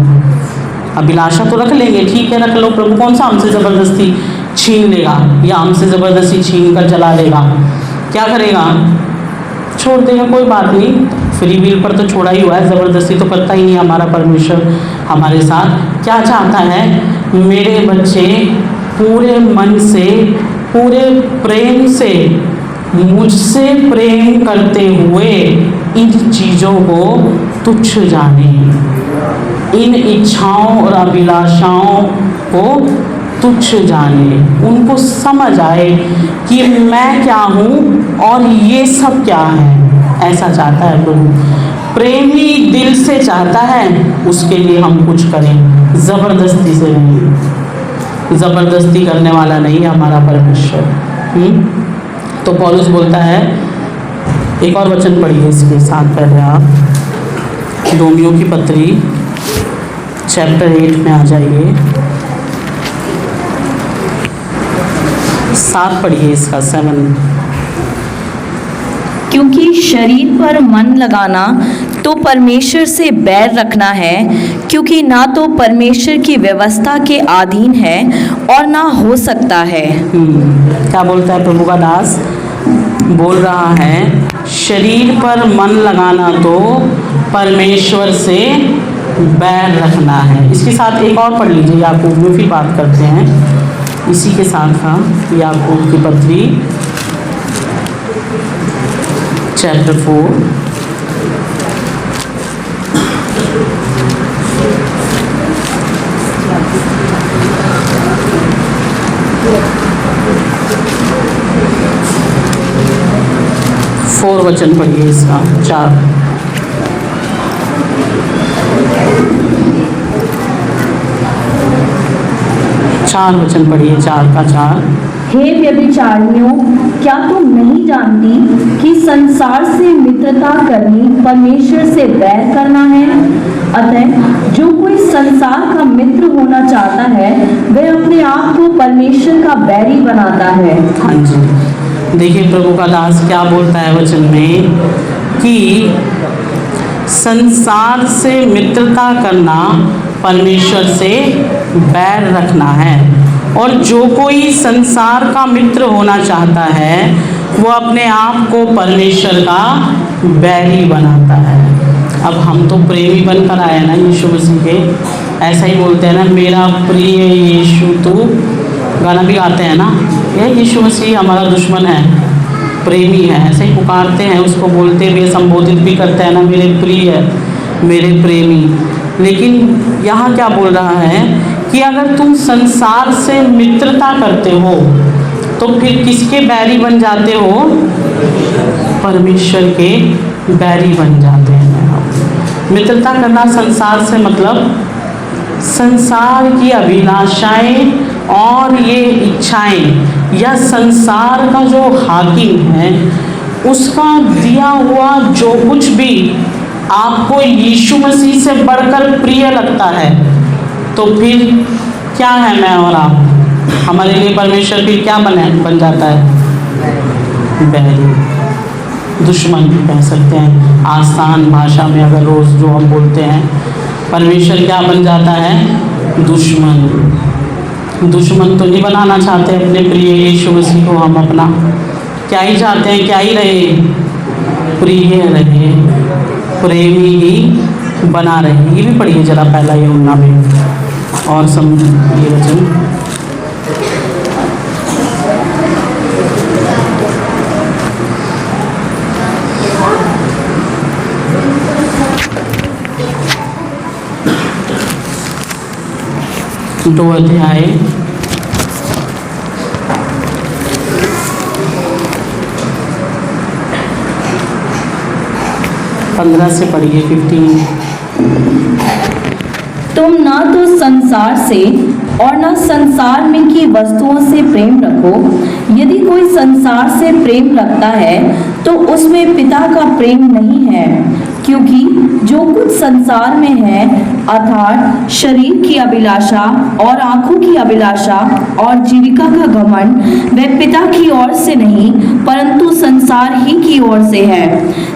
अभिलाषा तो रख लेंगे, ठीक है रख लो, प्रभु कौन सा हमसे ज़बरदस्ती छीन लेगा या हमसे ज़बरदस्ती छीन कर चला लेगा? क्या करेगा? छोड़ देगा, कोई बात नहीं, फ्री विल पर तो छोड़ा ही हुआ है, ज़बरदस्ती तो करता ही नहीं हमारा परमेश्वर हमारे साथ। क्या चाहता है? मेरे बच्चे पूरे मन से, पूरे प्रेम से मुझसे प्रेम करते हुए इन चीज़ों को तुच्छ जाने, इन इच्छाओं और अभिलाषाओं को तुच्छ जाने, उनको समझ आए कि मैं क्या हूँ और ये सब क्या है। ऐसा चाहता है प्रभु, प्रेमी दिल से चाहता है, उसके लिए हम कुछ करें, ज़बरदस्ती से नहीं। ज़बरदस्ती करने वाला नहीं है हमारा परमेश्वर। तो पौलुस बोलता है, एक और वचन पढ़िए इसके साथ पहले आप, रोमियो की पत्री चैप्टर 8 में आ जाइए, 7 पढ़िए इसका 7। क्योंकि शरीर पर मन लगाना तो परमेश्वर से बैर रखना है, क्योंकि ना तो परमेश्वर की व्यवस्था के अधीन है और ना हो सकता है। क्या बोलता है प्रभु का दास? बोल रहा है शरीर पर मन लगाना तो परमेश्वर से बैर रखना है। इसके साथ एक और पढ़ लीजिए, याकूब में फिर बात करते हैं इसी के साथ का। याकूब की पत्री चैप्टर 4 4 वचन पढ़िए इसका 4 वचन पढ़िए, 4 का 4। हे व्यभिचारियों, क्या तुम नहीं जानती कि संसार से मित्रता करनी परमेश्वर से बैर करना है? अतः जो कोई संसार का मित्र होना चाहता है वह अपने आप को परमेश्वर का बैरी बनाता है। हाँ जी, देखिए प्रभु का दास क्या बोलता है वचन में कि संसार से मित्रता करना परमेश्वर से बैर रखना है, और जो कोई संसार का मित्र होना चाहता है वो अपने आप को परमेश्वर का बैरी बनाता है। अब हम तो प्रेमी बनकर आए ना यीशु मसीह के, ऐसा ही बोलते हैं ना, मेरा प्रिय यीशु तू, गाना भी गाते हैं ना, ये यीशु मसीह हमारा दुश्मन है, प्रेमी है, ऐसे ही पुकारते हैं उसको, बोलते हुए संबोधित भी करते हैं ना, मेरे प्रिय, मेरे प्रेमी। लेकिन यहाँ क्या बोल रहा है कि अगर तुम संसार से मित्रता करते हो तो फिर किसके बैरी बन जाते हो? परमेश्वर के बैरी बन जाते हैं। मित्रता करना संसार से मतलब संसार की अभिलाषाएं और ये इच्छाएं या संसार का जो हाकिम है उसका दिया हुआ जो कुछ भी आपको यीशु मसीह से बढ़कर प्रिय लगता है, तो फिर क्या है मैं और आप? हमारे लिए परमेश्वर फिर क्या बन जाता है? बैरी, दुश्मन भी कह सकते हैं आसान भाषा में, अगर रोज़ जो हम बोलते हैं, परमेश्वर क्या बन जाता है? दुश्मन। दुश्मन तो नहीं बनाना चाहते अपने प्रिय यीशु मसीह को हम अपना, क्या ही चाहते हैं, क्या ही रहे? प्रिय रहे, प्रेमी ही बना रहे। ये भी पढ़िए जरा पहला यूहन्ना में और ये वचन। दो अध्याय 15 से पढ़िए 15। तुम ना तो संसार से और ना संसार में की वस्तुओं से प्रेम रखो। यदि कोई संसार से प्रेम रखता है तो उसमें पिता का प्रेम नहीं है, क्योंकि जो कुछ संसार में है अर्थात शरीर की अभिलाषा और आंखों की अभिलाषा और जीविका का घमंड, वह पिता की ओर से नहीं परंतु संसार ही की ओर से है।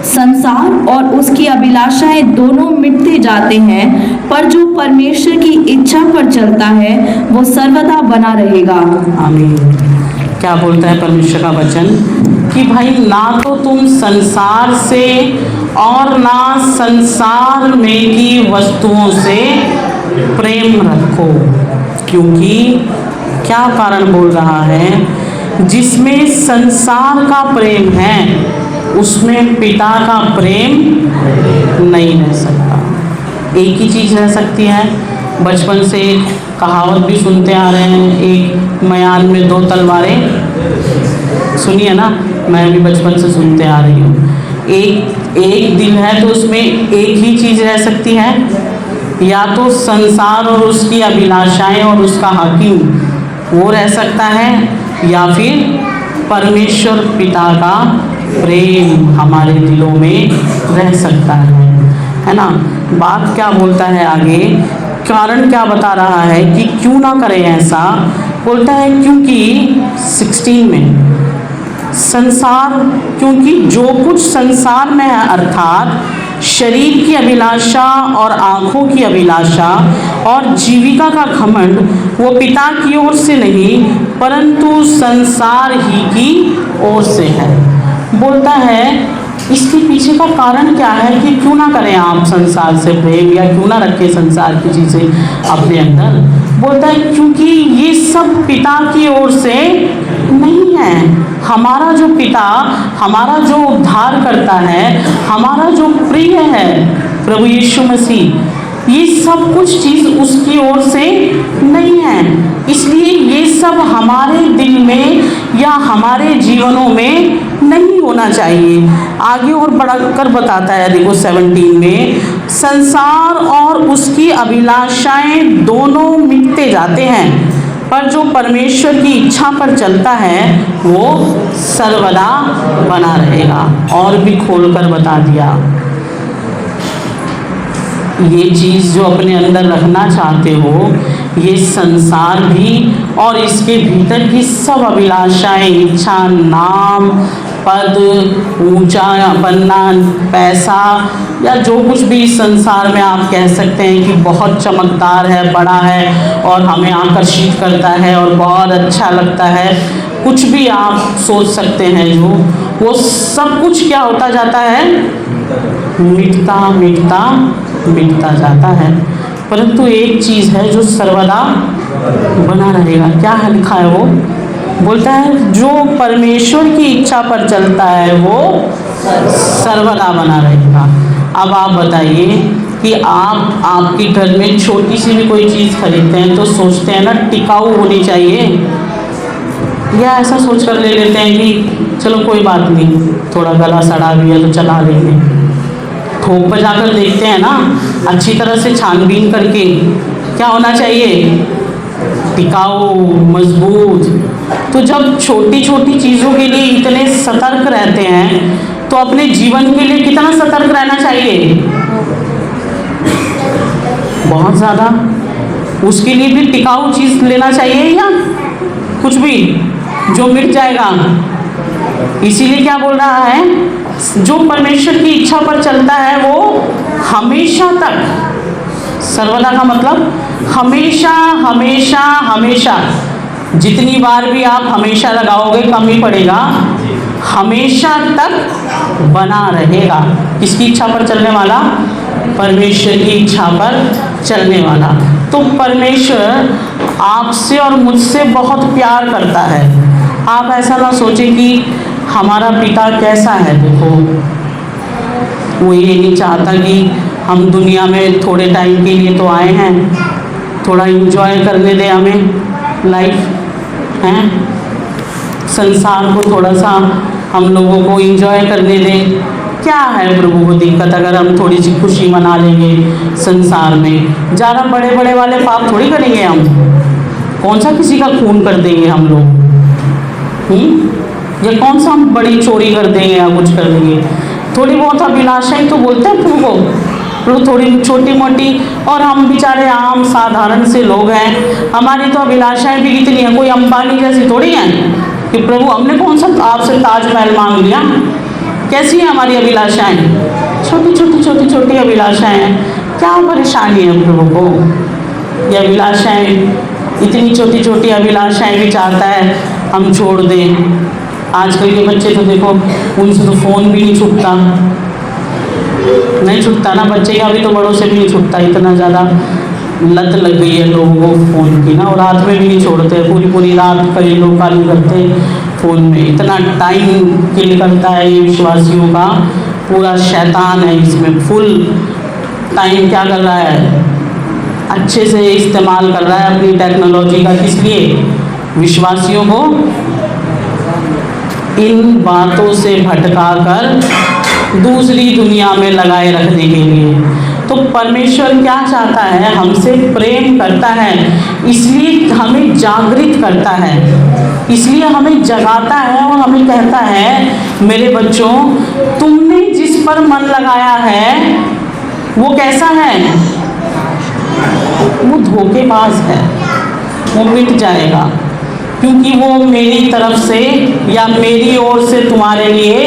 संसार और उसकी अभिलाषाएं दोनों मिटते जाते हैं, पर जो परमेश्वर की इच्छा पर चलता है वो सर्वदा बना रहेगा। आमीन। क्या बोलता है परमेश्वर का वचन कि भाई ना तो तुम संसार से और ना संसार में की वस्तुओं से प्रेम रखो, क्योंकि क्या कारण बोल रहा है? जिसमें संसार का प्रेम है उसमें पिता का प्रेम नहीं रह सकता। एक ही चीज़ रह सकती है। बचपन से एक कहावत भी सुनते आ रहे हैं, एक मयान में 2 तलवारें, सुनिए ना, मैं भी बचपन से सुनते आ रही हूँ। एक दिल है तो उसमें एक ही चीज़ रह सकती है, या तो संसार और उसकी अभिलाषाएं और उसका हाकिम वो रह सकता है, या फिर परमेश्वर पिता का प्रेम हमारे दिलों में रह सकता है ना। बात क्या बोलता है आगे, कारण क्या बता रहा है कि क्यों ना करें ऐसा? बोलता है क्योंकि 16 में संसार, क्योंकि जो कुछ संसार में है अर्थात शरीर की अभिलाषा और आँखों की अभिलाषा और जीविका का घमंड, वो पिता की ओर से नहीं परंतु संसार ही की ओर से है। बोलता है इसके पीछे का कारण क्या है कि क्यों ना करें आप संसार से प्रेम, या क्यों ना रखें संसार की चीज़ें अपने अंदर। बोलता है क्योंकि ये सब पिता की ओर से नहीं है। हमारा जो पिता, हमारा जो उद्धार करता है, हमारा जो प्रिय है प्रभु यीशु मसीह, ये सब कुछ चीज़ उसकी ओर से नहीं है। इसलिए ये सब हमारे दिल में या हमारे जीवनों में नहीं होना चाहिए। आगे और बढ़कर बताता है, देखो 17 में, संसार और उसकी अभिलाषाएं दोनों मिटते जाते हैं, पर जो परमेश्वर की इच्छा पर चलता है वो सर्वदा बना रहेगा। और भी खोलकर बता दिया, ये चीज़ जो अपने अंदर रखना चाहते हो, ये संसार भी और इसके भीतर की सब अभिलाषाएं, इच्छा, नाम, पद, ऊंचा बनना, पैसा, या जो कुछ भी इस संसार में आप कह सकते हैं कि बहुत चमकदार है, बड़ा है और हमें आकर्षित करता है और बहुत अच्छा लगता है, कुछ भी आप सोच सकते हैं, जो वो सब कुछ क्या होता जाता है, मिटता मिटता मिटता जाता है। परंतु एक चीज़ है जो सर्वदा बना रहेगा। क्या है लिखा है वो? बोलता है जो परमेश्वर की इच्छा पर चलता है वो सर्वदा बना रहेगा। अब आप बताइए कि आप आपके घर में छोटी सी भी कोई चीज़ खरीदते हैं तो सोचते हैं ना टिकाऊ होनी चाहिए, या ऐसा सोच कर ले लेते हैं कि चलो कोई बात नहीं, थोड़ा गला सड़ा भी है तो चला लेंगे। थोक पर जाकर देखते हैं ना, अच्छी तरह से छानबीन करके क्या होना चाहिए, टिकाऊ, मजबूत। तो जब छोटी छोटी चीज़ों के लिए इतने सतर्क रहते हैं तो अपने जीवन के लिए कितना सतर्क रहना चाहिए, बहुत ज़्यादा। उसके लिए भी टिकाऊ चीज़ लेना चाहिए या कुछ भी जो मिट जाएगा। इसीलिए क्या बोल रहा है, जो परमेश्वर की इच्छा पर चलता है वो हमेशा तक, सर्वदा का मतलब हमेशा हमेशा हमेशा, जितनी बार भी आप हमेशा लगाओगे कम ही पड़ेगा, हमेशा तक बना रहेगा। किसकी इच्छा पर चलने वाला? परमेश्वर की इच्छा पर चलने वाला। तो परमेश्वर आपसे और मुझसे बहुत प्यार करता है। आप ऐसा ना सोचें कि हमारा पिता कैसा है। देखो वो ये नहीं चाहता कि हम दुनिया में थोड़े टाइम के लिए तो आए हैं, थोड़ा एंजॉय करने दें हमें लाइफ हैं, संसार को थोड़ा सा हम लोगों को एंजॉय करने दें। क्या है प्रभु को दिक्कत अगर हम थोड़ी सी खुशी मना लेंगे संसार में? ज़्यादा बड़े बड़े वाले पाप थोड़ी करेंगे हम, कौन सा किसी का खून कर देंगे हम लोग, या कौन सा हम बड़ी चोरी कर देंगे या कुछ कर देंगे। थोड़ी बहुत अभिलाषाएं तो बोलते हैं प्रभु को, प्रभु थोड़ी छोटी मोटी, और हम बेचारे आम साधारण से लोग हैं, हमारी तो अभिलाषाएं भी कितनी हैं, कोई अंबानी जैसी थोड़ी हैं कि प्रभु हमने कौन सा आपसे ताजमहल मांग लिया। कैसी हैं हमारी अभिलाषाएं? छोटी छोटी छोटी छोटी अभिलाषाएं हैं। क्या परेशानी है प्रभु को? ये अभिलाषाएं, इतनी छोटी छोटी अभिलाषाएं भी चाहता है हम छोड़ दें। आजकल के बच्चे तो देखो, उनसे तो फ़ोन भी नहीं छूटता, नहीं छूटता ना, बच्चे का भी तो बड़ों से भी नहीं छूटता। इतना ज़्यादा लत लग गई है लोगों को फ़ोन की ना, और रात में भी नहीं छोड़ते, पूरी पूरी रात कई लोग काली करते फ़ोन में। इतना टाइम किल करता है ये विश्वासियों का, पूरा शैतान है इसमें, फुल टाइम क्या कर रहा है, अच्छे से इस्तेमाल कर रहा है अपनी टेक्नोलॉजी का। किस लिए? विश्वासियों को इन बातों से भटकाकर दूसरी दुनिया में लगाए रखने के लिए। तो परमेश्वर क्या चाहता है, हमसे प्रेम करता है, इसलिए हमें जागृत करता है, इसलिए हमें जगाता है और हमें कहता है मेरे बच्चों, तुमने जिस पर मन लगाया है वो कैसा है, वो धोखेबाज है, वो मिट जाएगा। क्योंकि वो मेरी तरफ से या मेरी ओर से तुम्हारे लिए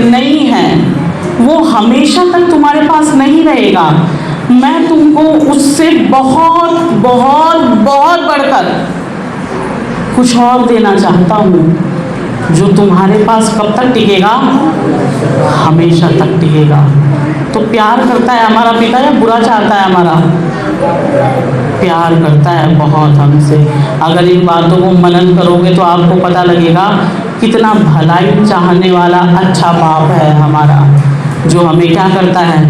नहीं है। वो हमेशा तक तुम्हारे पास नहीं रहेगा। मैं तुमको उससे बहुत बहुत बहुत बढ़कर कुछ और देना चाहता हूँ, जो तुम्हारे पास कब तक टिकेगा? हमेशा तक टिकेगा। तो प्यार करता है हमारा पिता या बुरा चाहता है हमारा? प्यार करता है बहुत हमसे। अगर इन बातों को मनन करोगे तो आपको पता लगेगा कितना भलाई चाहने वाला अच्छा बाप है हमारा, जो हमें क्या करता है?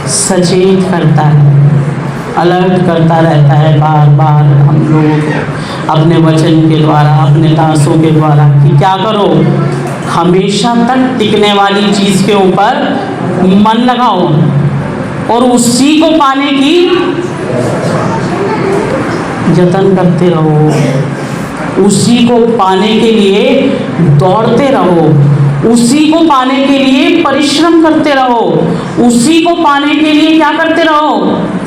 सचेत करता है, अलर्ट करता रहता है बार बार हम लोगों को अपने वचन के द्वारा, अपने दासों के द्वारा, कि क्या करो? हमेशा तक टिकने वाली चीज़ के ऊपर मन लगाओ और उसी को पाने की यत्न करते रहो, उसी को पाने के लिए दौड़ते रहो, उसी को पाने के लिए परिश्रम करते रहो, उसी को पाने के लिए क्या करते रहो?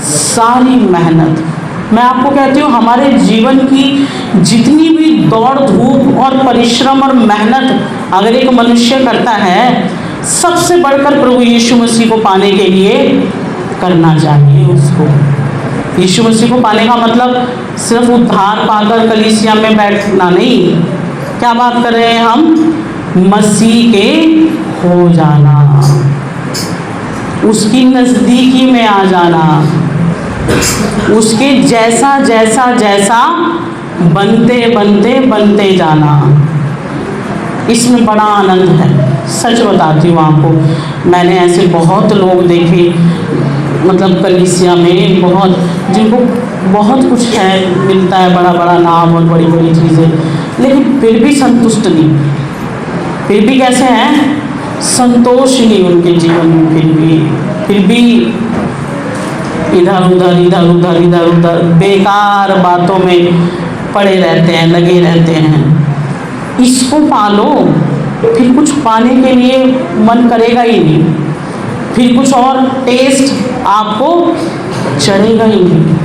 सारी मेहनत। मैं आपको कहती हूँ, हमारे जीवन की जितनी भी दौड़ धूप और परिश्रम और मेहनत अगर एक मनुष्य करता है, सबसे बढ़कर प्रभु यीशु मसीह को पाने के लिए करना चाहिए उसको। यीशु मसीह को पाने का मतलब सिर्फ उद्धार पाकर कलीसिया में बैठना नहीं। क्या बात कर रहे हैं हम? मसीह के हो जाना, उसकी नज़दीकी में आ जाना, उसके जैसा जैसा जैसा बनते बनते बनते जाना। इसमें बड़ा आनंद है। सच बताती हूँ आपको, मैंने ऐसे बहुत लोग देखे, मतलब कलीसिया में बहुत, जिनको बहुत कुछ है, मिलता है, बड़ा बड़ा नाम और बड़ी बड़ी चीज़ें, लेकिन फिर भी संतुष्ट नहीं। फिर भी कैसे हैं? संतोष नहीं उनके जीवन में। फिर भी इधर उधर इधर उधर इधर उधर बेकार बातों में पड़े रहते हैं, लगे रहते हैं। इसको पालो, फिर कुछ पाने के लिए मन करेगा ही नहीं, फिर कुछ और टेस्ट आपको चढ़ेगा ही नहीं।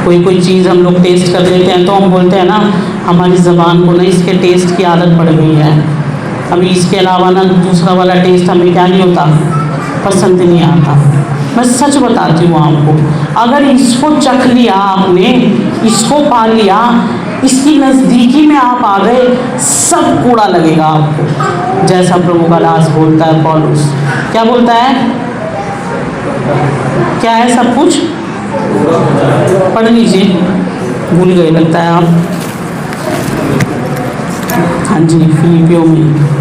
कोई कोई चीज़ हम लोग टेस्ट कर लेते हैं तो हम बोलते हैं ना, हमारी ज़बान को ना इसके टेस्ट की आदत पड़ गई है, अभी इसके अलावा ना दूसरा वाला टेस्ट हमें क्या नहीं होता, पसंद नहीं आता। मैं सच बताती हूँ आपको, अगर इसको चख लिया आपने, इसको पा लिया, इसकी नज़दीकी में आप आ गए, सब कूड़ा लगेगा आपको। जैसा प्रभु का दास बोलता है पौलुस, क्या बोलता है? क्या है सब कुछ? पढ़ लीजिए, भूल गए लगता है आप। हाँ जी, फिलिपियों में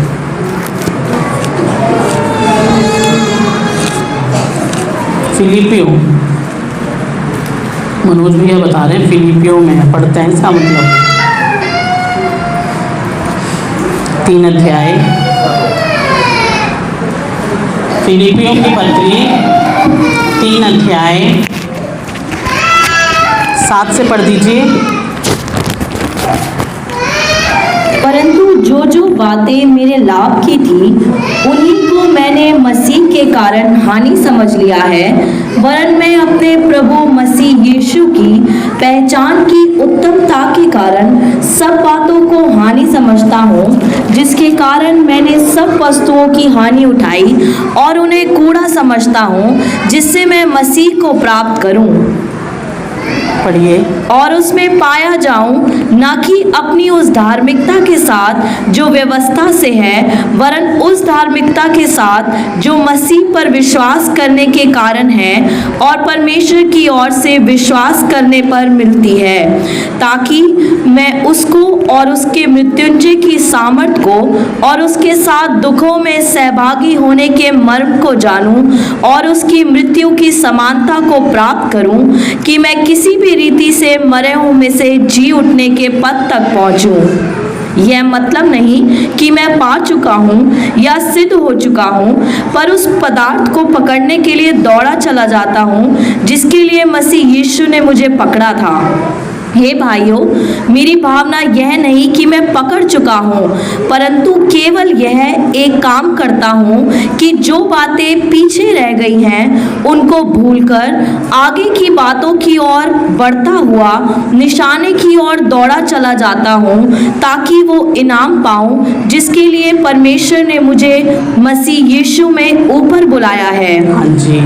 फिलिपियों, मनोज भैया बता रहे हैं फिलिपियों में पढ़ते हैं, इसका मतलब 3 अध्याय फिलिपियों की पत्री 3 अध्याय 7 से पढ़ दीजिए। परंतु जो जो बातें मेरे लाभ की थी, उन्हीं को मैंने मसीह के कारण हानि समझ लिया है, वरन मैं अपने प्रभु मसीह यीशु की पहचान की उत्तमता के कारण सब बातों को हानि समझता हूँ, जिसके कारण मैंने सब वस्तुओं की हानि उठाई और उन्हें कूड़ा समझता हूँ, जिससे मैं मसीह को प्राप्त करूँ पढ़िए। और उसमें पाया जाऊं, ना कि अपनी उस धार्मिकता के साथ जो व्यवस्था से है, वरन उस धार्मिकता के साथ जो मसीह पर विश्वास करने के कारण है और परमेश्वर की ओर से विश्वास करने पर मिलती है, ताकि मैं उसको और उसके मृत्युंजय की सामर्थ को और उसके साथ दुखों में सहभागी होने के मर्म को जानूं और उसकी मृत्यु की समानता को प्राप्त करूं, कि मैं किसी भी रीति से मरे हुओं में से जी उठने के पद तक पहुंचूं। यह मतलब नहीं कि मैं पा चुका हूँ या सिद्ध हो चुका हूँ, पर उस पदार्थ को पकड़ने के लिए दौड़ा चला जाता हूँ, जिसके लिए मसीह यीशु ने मुझे पकड़ा था। हे भाइयों, मेरी भावना यह नहीं कि मैं पकड़ चुका हूँ, परंतु केवल यह एक काम करता हूँ कि जो बातें पीछे रह गई हैं उनको भूलकर आगे की बातों की ओर बढ़ता हुआ निशाने की ओर दौड़ा चला जाता हूँ, ताकि वो इनाम पाऊँ जिसके लिए परमेश्वर ने मुझे मसीह यीशु में ऊपर बुलाया है। हाँ जी,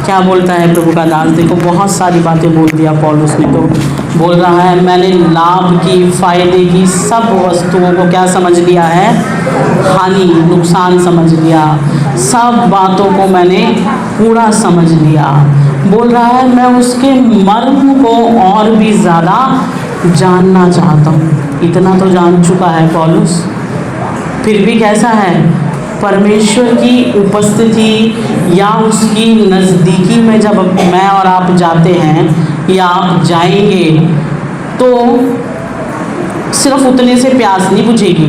क्या बोलता है प्रभु का दास। देखो बहुत सारी बातें बोल दिया पौलुस ने। तो बोल रहा है मैंने लाभ की, फायदे की सब वस्तुओं को क्या समझ लिया है, हानि, नुकसान समझ लिया। सब बातों को मैंने पूरा समझ लिया। बोल रहा है मैं उसके मर्म को और भी ज़्यादा जानना चाहता हूँ। इतना तो जान चुका है पौलुस, फिर भी कैसा है, परमेश्वर की उपस्थिति या उसकी नज़दीकी में जब मैं और आप जाते हैं या आप जाएंगे तो सिर्फ उतने से प्यास नहीं बुझेगी,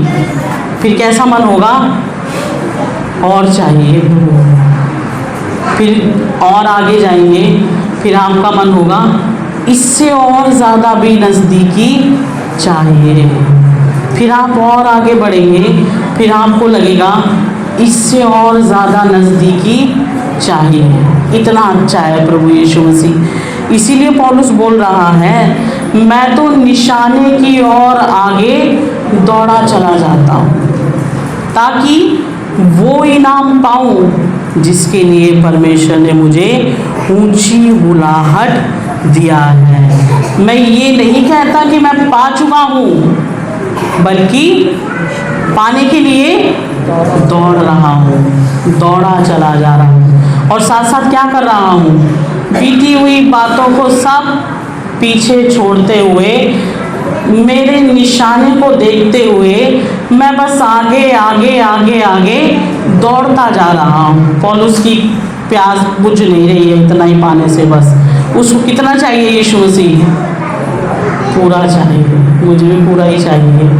फिर कैसा मन होगा, और चाहिए। फिर और आगे जाएंगे, फिर आपका मन होगा इससे और ज़्यादा भी नज़दीकी चाहिए। फिर आप और आगे बढ़ेंगे, फिर आपको लगेगा इससे और ज़्यादा नज़दीकी चाहिए। इतना अच्छा है प्रभु यीशु मसीह। इसीलिए पौलुस बोल रहा है मैं तो निशाने की ओर आगे दौड़ा चला जाता हूँ, ताकि वो इनाम पाऊँ जिसके लिए परमेश्वर ने मुझे ऊंची बुलाहट दिया है। मैं ये नहीं कहता कि मैं पा चुका हूँ, बल्कि पाने के लिए दौड़ रहा हूँ, दौड़ा चला जा रहा हूँ। और साथ साथ क्या कर रहा हूँ, बीती हुई बातों को सब पीछे छोड़ते हुए, मेरे निशाने को देखते हुए मैं बस आगे आगे आगे आगे दौड़ता जा रहा हूँ। पौलुस की प्यास बुझ नहीं रही है इतना ही पाने से। बस उसको कितना चाहिए यीशु मसीह, पूरा चाहिए। मुझे भी पूरा ही चाहिए।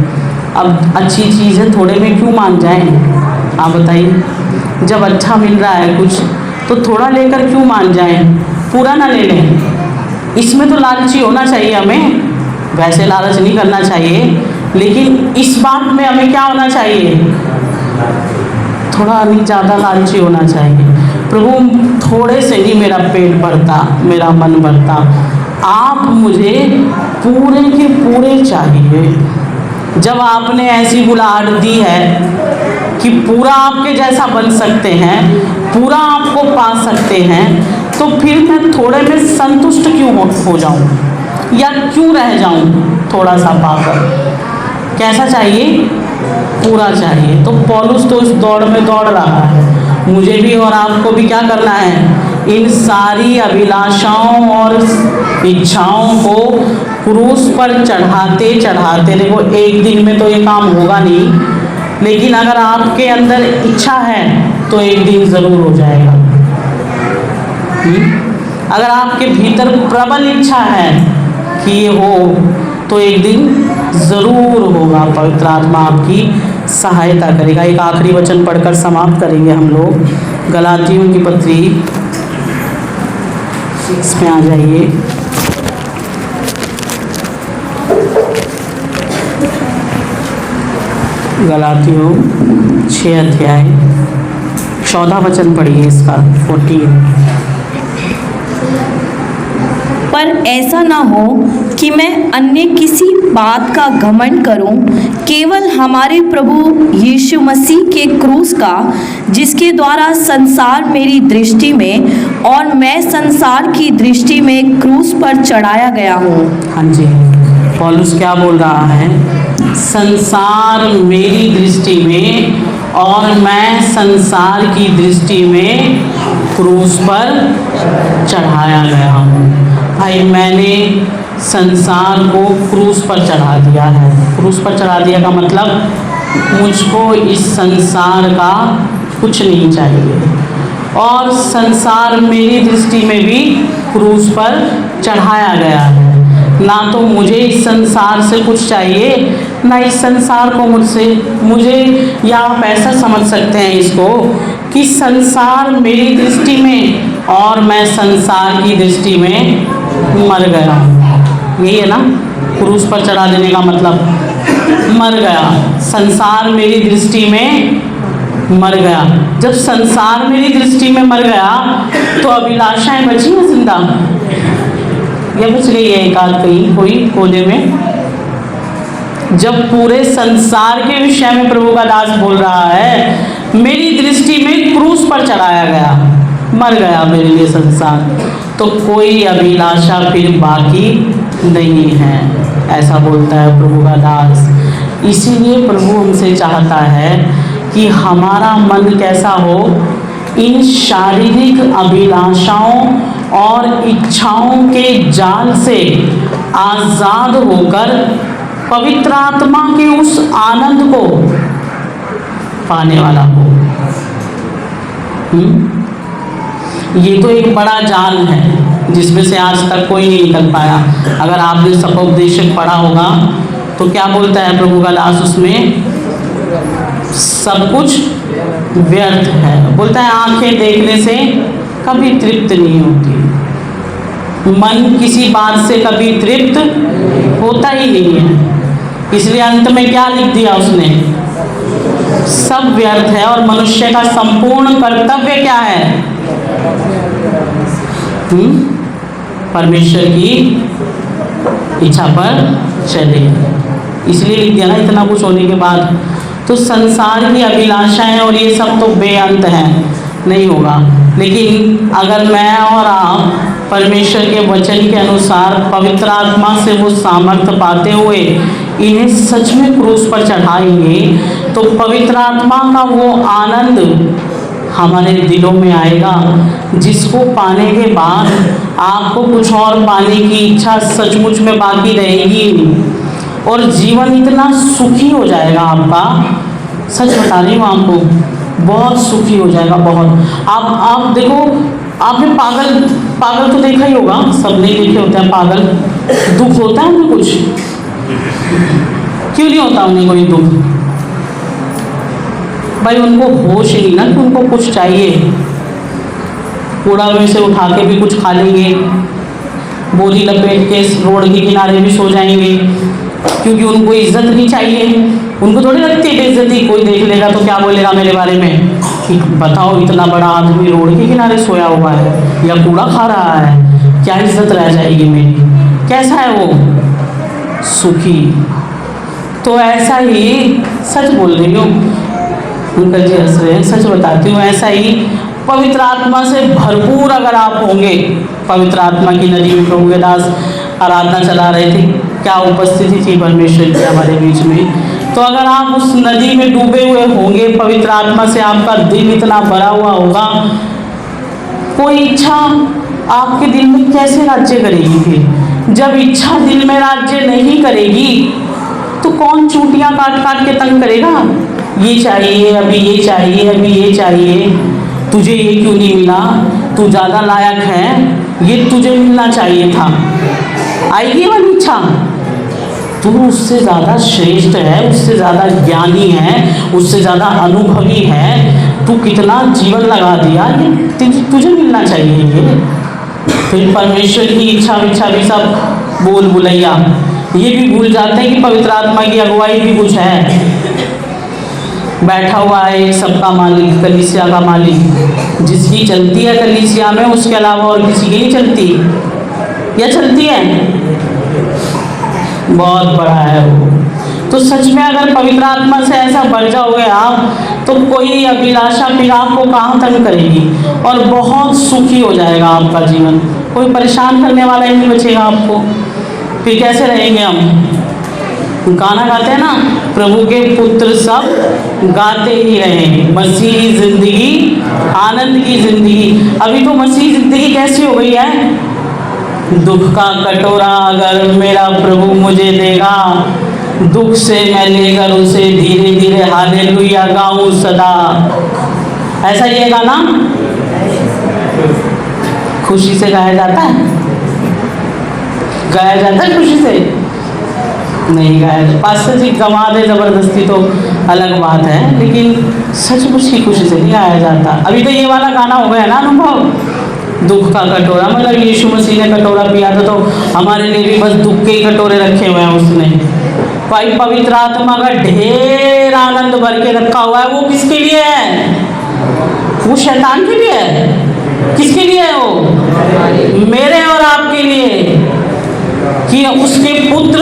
अब अच्छी चीज़ है, थोड़े में क्यों मान जाएं, आप बताइए। जब अच्छा मिल रहा है कुछ तो थोड़ा लेकर क्यों मान जाएं, पूरा ना ले लें। इसमें तो लालची होना चाहिए हमें, वैसे लालच नहीं करना चाहिए, लेकिन इस बात में हमें क्या होना चाहिए, थोड़ा नहीं ज़्यादा लालची होना चाहिए। प्रभु थोड़े से नहीं मेरा पेट भरता, मेरा मन भरता, आप मुझे पूरे के पूरे चाहिए। जब आपने ऐसी बुलाहट दी है कि पूरा आपके जैसा बन सकते हैं, पूरा आपको पा सकते हैं, तो फिर मैं थोड़े में संतुष्ट क्यों हो जाऊं या क्यों रह जाऊं थोड़ा सा पाकर। कैसा चाहिए, पूरा चाहिए। तो पौलुस तो इस दौड़ में दौड़ रहा है। मुझे भी और आपको भी क्या करना है, इन सारी अभिलाषाओं और इच्छाओं को क्रूस पर चढ़ाते चढ़ाते, देखो एक दिन में तो ये काम होगा नहीं, लेकिन अगर आपके अंदर इच्छा है तो एक दिन ज़रूर हो जाएगा। अगर आपके भीतर प्रबल इच्छा है कि ये हो तो एक दिन ज़रूर होगा। पवित्र आत्मा आपकी सहायता करेगा। एक आखिरी वचन पढ़कर समाप्त करेंगे हम लोग। गलातियों की पत्री, इसमें आ जाइए। गलातियों 6 अध्याय 14 वचन पढ़िए इसका, 14। पर ऐसा ना हो कि मैं अन्य किसी बात का घमंड करूं, केवल हमारे प्रभु यीशु मसीह के क्रूस का, जिसके द्वारा संसार मेरी दृष्टि में और मैं संसार की दृष्टि में क्रूस पर चढ़ाया गया हूँ। हाँ जी, पौलुस क्या बोल रहा है, संसार मेरी दृष्टि में और मैं संसार की दृष्टि में क्रूस पर चढ़ाया गया हूँ। भाई मैंने संसार को क्रूस पर चढ़ा दिया है। क्रूस पर चढ़ा दिया का मतलब मुझको इस संसार का कुछ नहीं चाहिए, और संसार मेरी दृष्टि में भी क्रूस पर चढ़ाया गया है। ना तो मुझे इस संसार से कुछ चाहिए, ना इस संसार को मुझे या आप ऐसा समझ सकते हैं इसको कि संसार मेरी दृष्टि में और मैं संसार की दृष्टि में मर गया हूँ। यही है ना, क्रूस पर चढ़ा देने का मतलब मर गया। संसार मेरी दृष्टि में मर गया। जब संसार मेरी दृष्टि में मर गया तो अभिलाषाएं बची हैं जिंदा, या बच गई है एक आध कहीं कोई कोने में? जब पूरे संसार के विषय में प्रभु का दास बोल रहा है, मेरी दृष्टि में क्रूस पर चढ़ाया गया, मर गया मेरे लिए संसार, तो कोई अभिलाषा फिर बाकी नहीं है, ऐसा बोलता है प्रभु का दास। इसीलिए प्रभु हमसे चाहता है कि हमारा मन कैसा हो, इन शारीरिक अभिलाषाओं और इच्छाओं के जाल से आज़ाद होकर पवित्र आत्मा के उस आनंद को पाने वाला हो। ये तो एक बड़ा जाल है जिसमें से आज तक कोई नहीं निकल पाया। अगर आपने सपोपदेशक पढ़ा होगा तो क्या बोलता है प्रभु का दास उसमें? सब कुछ व्यर्थ है। बोलता है आंखें देखने से कभी तृप्त नहीं होती, मन किसी बात से कभी तृप्त होता ही नहीं है। इसलिए अंत में क्या लिख दिया उसने? सब व्यर्थ है। और मनुष्य का संपूर्ण कर्तव्य क्या है? परमेश्वर की इच्छा पर चले। इसलिए लिख दिया ना इतना कुछ होने के बाद। तो संसार की अभिलाषाएं और ये सब तो बेअंत हैं, नहीं होगा। लेकिन अगर मैं और आप परमेश्वर के वचन के अनुसार पवित्र आत्मा से वो सामर्थ्य पाते हुए इन्हें सच में क्रूस पर चढ़ाएंगे तो पवित्र आत्मा का वो आनंद हमारे दिलों में आएगा, जिसको पाने के बाद आपको कुछ और पाने की इच्छा सचमुच में बाकी रहेगी और जीवन इतना सुखी हो जाएगा आपका। सच बता रही हूँ आपको, बहुत सुखी हो जाएगा, बहुत। आप देखो, आपने पागल तो देखा ही होगा, सबने देखे होते हैं पागल। दुख होता है उन्हें कुछ? क्यों नहीं होता उन्हें कोई दुख? भाई उनको होश ही नहीं ना कि उनको कुछ चाहिए। कूड़ा में से उठा के भी कुछ खा लेंगे, बोरी लपेट के रोड के किनारे भी सो जाएंगे, क्योंकि उनको इज्जत नहीं चाहिए। उनको थोड़ी लगती है बेइज्जती, कोई देख लेगा तो क्या बोलेगा मेरे बारे में कि बताओ इतना बड़ा आदमी रोड के किनारे सोया हुआ है या कूड़ा खा रहा है, क्या इज्जत रह जाएगी मेरी? कैसा है वो? सुखी। तो ऐसा ही, सच बोल रही हूँ, अंकल जी हंस रहे हैं, सच बताती हूँ, ऐसा ही पवित्र आत्मा से भरपूर अगर आप होंगे। पवित्र आत्मा की नदी में प्रभु के दास आराधना चला रहे थे, क्या उपस्थिति थी परमेश्वर की हमारे बीच में। तो अगर आप उस नदी में डूबे हुए होंगे, पवित्र आत्मा से आपका दिल इतना भरा हुआ होगा, कोई इच्छा आपके दिल में कैसे राज्य करेगी? फिर जब इच्छा दिल में राज्य नहीं करेगी तो कौन चूटियाँ काट काट के तंग करेगा? ये चाहिए, अभी ये चाहिए, अभी ये चाहिए, तुझे ये क्यों नहीं मिला, तू ज़्यादा लायक है, ये तुझे मिलना चाहिए था। आएगी वाली इच्छा? तू उससे ज़्यादा श्रेष्ठ है, उससे ज़्यादा ज्ञानी है, उससे ज़्यादा अनुभवी है, तू कितना जीवन लगा दिया, ये तुझे मिलना चाहिए। ये फिर परमेश्वर की इच्छा विच्छा भी सब बोल बुलैया, ये भी भूल जाते हैं कि पवित्र आत्मा की अगुवाई भी कुछ है। बैठा हुआ है एक सबका मालिक, कलीसिया का मालिक, जिसकी चलती है कलीसिया में, उसके अलावा और किसी की नहीं चलती, या चलती है? बहुत बड़ा है वो। तो सच में अगर पवित्र आत्मा से ऐसा भर जाओगे आप, तो कोई अभिलाषा फिर आपको कहाँ तंग करेगी और बहुत सुखी हो जाएगा आपका जीवन। कोई परेशान करने वाला ही नहीं बचेगा आपको। फिर कैसे रहेंगे हम? गाना गाते हैं ना, प्रभु के पुत्र सब गाते ही रहे, मसीही जिंदगी आनंद की जिंदगी। अभी तो मसीही जिंदगी कैसी हो गई है? दुख का कटोरा अगर मेरा प्रभु मुझे देगा, दुख से मैं लेकर उसे धीरे धीरे हालेलुया गाऊं सदा। ऐसा ये गाना खुशी से गाया जाता है? गाया जाता है खुशी से? नहीं गाया जाता। पास्टर जी गवा दे जबरदस्ती तो अलग बात है, लेकिन सचमुच की खुशी से नहीं गाया जाता। अभी तो ये वाला गाना हो गया ना अनुभव, दुख का कटोरा, मतलब यीशु मसीह ने कटोरा पिया था तो हमारे लिए भी बस दुख के ही कटोरे रखे हुए हैं उसने। भाई पवित्र आत्मा का ढेर आनंद भर के रखा हुआ है। वो किसके लिए है? वो शैतान के लिए है। किसके लिए है वो? मेरे और आपके लिए, कि उसके पुत्र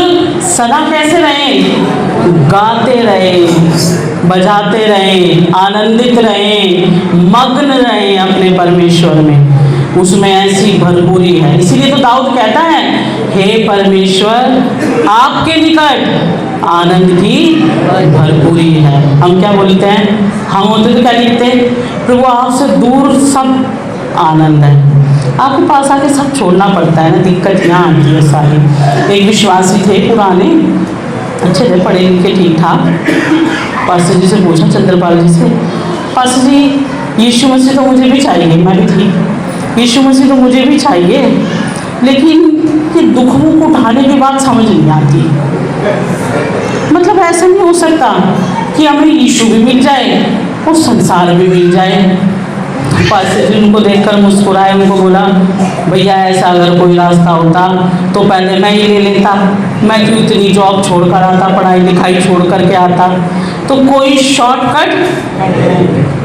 सदा कैसे रहें? गाते रहें, बजाते रहें, आनंदित रहें, मग्न रहें अपने परमेश्वर में। उसमें ऐसी भरपूरी है। इसीलिए तो दाऊद कहता है, हे परमेश्वर आपके निकट आनंद की भरपूरी है। हम क्या बोलते हैं? हम होते तो क्या लिखते हैं? प्रभु आपसे दूर सब आनंद है, आपके पास आके सब छोड़ना पड़ता है ना। दिक्कत यहाँ आती है सारी। एक विश्वासी थे पुराने, अच्छे थे, पढ़े लिखे, ठीक ठाक। पास्टर जी से पूछा, चंद्रपाल जी से, पास्टर जी यीशु मसीह तो मुझे भी चाहिए, मैं भी थी, यीशु मसीह तो मुझे भी चाहिए, लेकिन ये दुख को उठाने की बात समझ नहीं आती। मतलब ऐसा नहीं हो सकता कि हमें यीशु भी मिल जाए और संसार भी मिल जाए। पास्टर जी उनको देखकर मुस्कुराए, उनको बोला, भैया ऐसा अगर कोई रास्ता होता तो पहले मैं ही ले लेता। मैं क्यों इतनी जॉब छोड़ कर आता, पढ़ाई लिखाई छोड़ कर के आता। तो कोई शॉर्टकट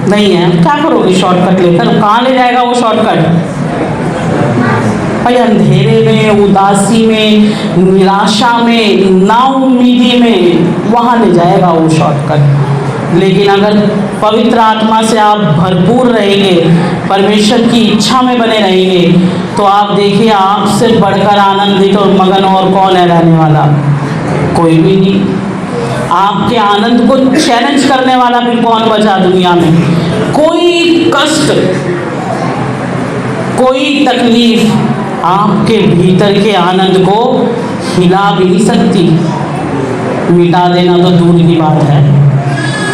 नहीं है। क्या करोगे शॉर्टकट लेकर? कहाँ ले जाएगा वो शॉर्टकट? भाई अंधेरे में, उदासी में, निराशा में, नाउम्मीदी में, वहाँ ले जाएगा वो शॉर्टकट। लेकिन अगर पवित्र आत्मा से आप भरपूर रहेंगे, परमेश्वर की इच्छा में बने रहेंगे, तो आप देखिए आपसे बढ़कर आनंदित और मगन और कौन है रहने वाला? कोई भी नहीं। आपके आनंद को चैलेंज करने वाला भी कौन बचा दुनिया में? कोई कष्ट, कोई तकलीफ आपके भीतर के आनंद को हिला भी नहीं सकती। मिटा देना तो दूर की बात है।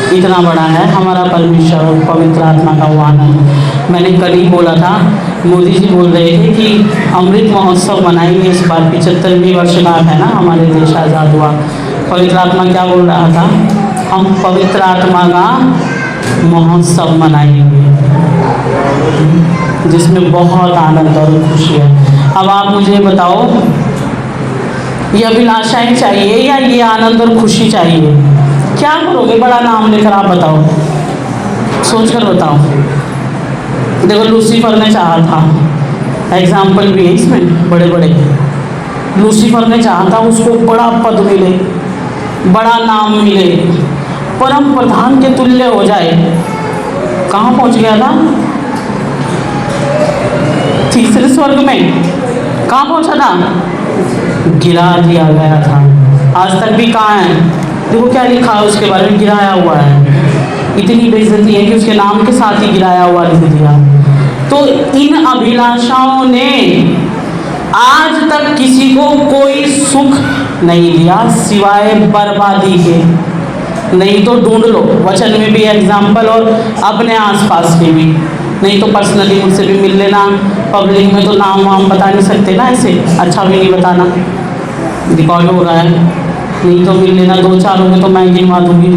इतना बड़ा है हमारा परमेश्वर और पवित्र आत्मा का वो आनंद। मैंने कल ही बोला था, मोदी जी बोल रहे थे कि अमृत महोत्सव मनाएंगे इस बार, 75वीं वर्षगांठ है ना, हमारे देश आज़ाद हुआ। पवित्र आत्मा क्या बोल रहा था? हम पवित्र आत्मा का महोत्सव मनाएंगे जिसमें बहुत आनंद और खुशी है। अब आप मुझे बताओ, ये अभिलाषाएं चाहिए या ये आनंद और खुशी चाहिए? क्या करोगे बड़ा नाम लेकर? आप बताओ, सोच कर बताओ। देखो लूसीफर ने चाहा था, एग्जाम्पल भी है इसमें बड़े बड़े। लूसीफर ने चाहा था उसको बड़ा पद मिले, बड़ा नाम मिले, परम प्रधान के तुल्य हो जाए। कहाँ पहुँच गया था? तीसरे स्वर्ग में। कहाँ पहुँचा था? गिरा दिया गया था। आज तक भी कहाँ है? देखो क्या लिखा है उसके बारे में, गिराया हुआ है। इतनी बेइज्जती है कि उसके नाम के साथ ही गिराया हुआ लिख दिया। तो इन अभिलाषाओं ने आज तक किसी को कोई सुख नहीं दिया सिवाय बर्बादी के। नहीं तो ढूंढ लो, वचन में भी एग्जाम्पल और अपने आसपास के भी। नहीं तो पर्सनली मुझसे भी मिल लेना। पब्लिक में तो नाम वाम बता नहीं सकते ना, ऐसे अच्छा भी नहीं बताना, रिकॉर्ड हो रहा है। नहीं तो मिल लेना, 2-4 होंगे तो मैं गिनवा दूँगी।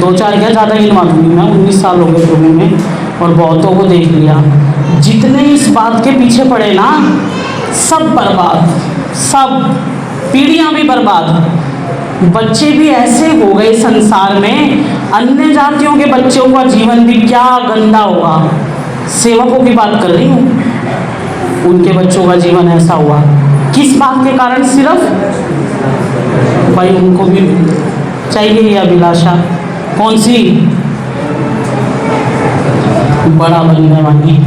2-4 क्या, ज़्यादा गिनवा दूँगी मैं। 19 साल हो गए प्रभु में और बहुतों को देख लिया। जितने इस बात के पीछे पड़े ना, सब बर्बाद, सब पीढ़ियाँ भी बर्बाद। बच्चे भी ऐसे हो गए संसार में, अन्य जातियों के बच्चों का जीवन भी क्या गंदा होगा। सेवकों की बात कर रही हूँ, उनके बच्चों का जीवन ऐसा हुआ। किस बात के कारण? सिर्फ भाई उनको भी चाहिए ये अभिलाषा। कौन सी? बड़ा बनने वाली,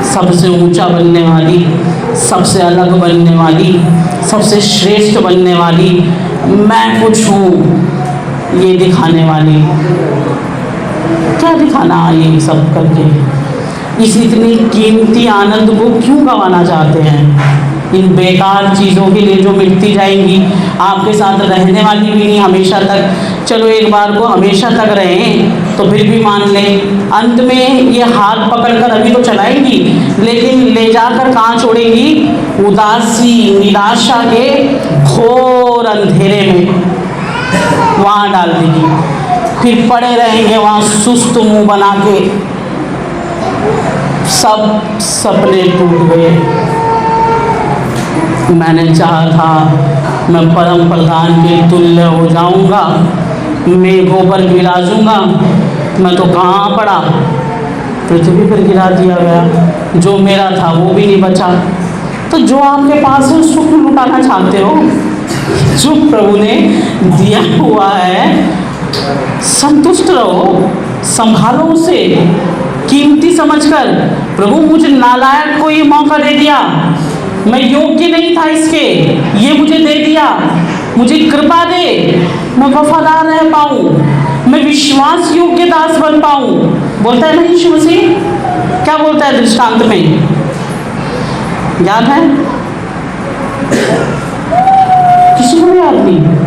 सबसे ऊंचा बनने वाली, सबसे अलग बनने वाली, सबसे श्रेष्ठ बनने वाली, मैं कुछ हूँ ये दिखाने वाली। क्या दिखाना ये सब करके? इस इतनी कीमती आनंद को क्यों गंवाना चाहते हैं? इन बेकार चीज़ों के लिए जो मिटती जाएंगी, आपके साथ रहने वाली भी नहीं हमेशा तक। चलो एक बार को हमेशा तक रहें तो फिर भी मान लें, अंत में ये हाथ पकड़कर अभी तो चलाएंगी, लेकिन ले जाकर कहाँ छोड़ेंगी? उदासी निराशा के घोर अंधेरे में वहाँ डाल देगी। फिर पड़े रहेंगे वहाँ सुस्त मुंह बना के। सब सपने टूट गए। मैंने चाहा था मैं परम प्रधान के तुल्य हो जाऊंगा, मेघों पर विराजूंगा, मैं तो कहाँ पड़ा, पृथ्वी पर गिरा दिया गया। जो मेरा था वो भी नहीं बचा। तो जो आपके पास है उसको क्यों लुटाना चाहते हो? जो प्रभु ने दिया हुआ है संतुष्ट रहो, संभालो उसे कीमती समझकर। प्रभु मुझे नालायक को ये मौका दे दिया, मैं योग्य नहीं था इसके, ये मुझे दे दिया, मुझे कृपा दे, मैं वफादार रह पाऊँ, मैं विश्वास योग्य दास बन पाऊँ। बोलता है ना यीशु मसीह, क्या बोलता है दृष्टांत में, याद है? किसी को याद नहीं?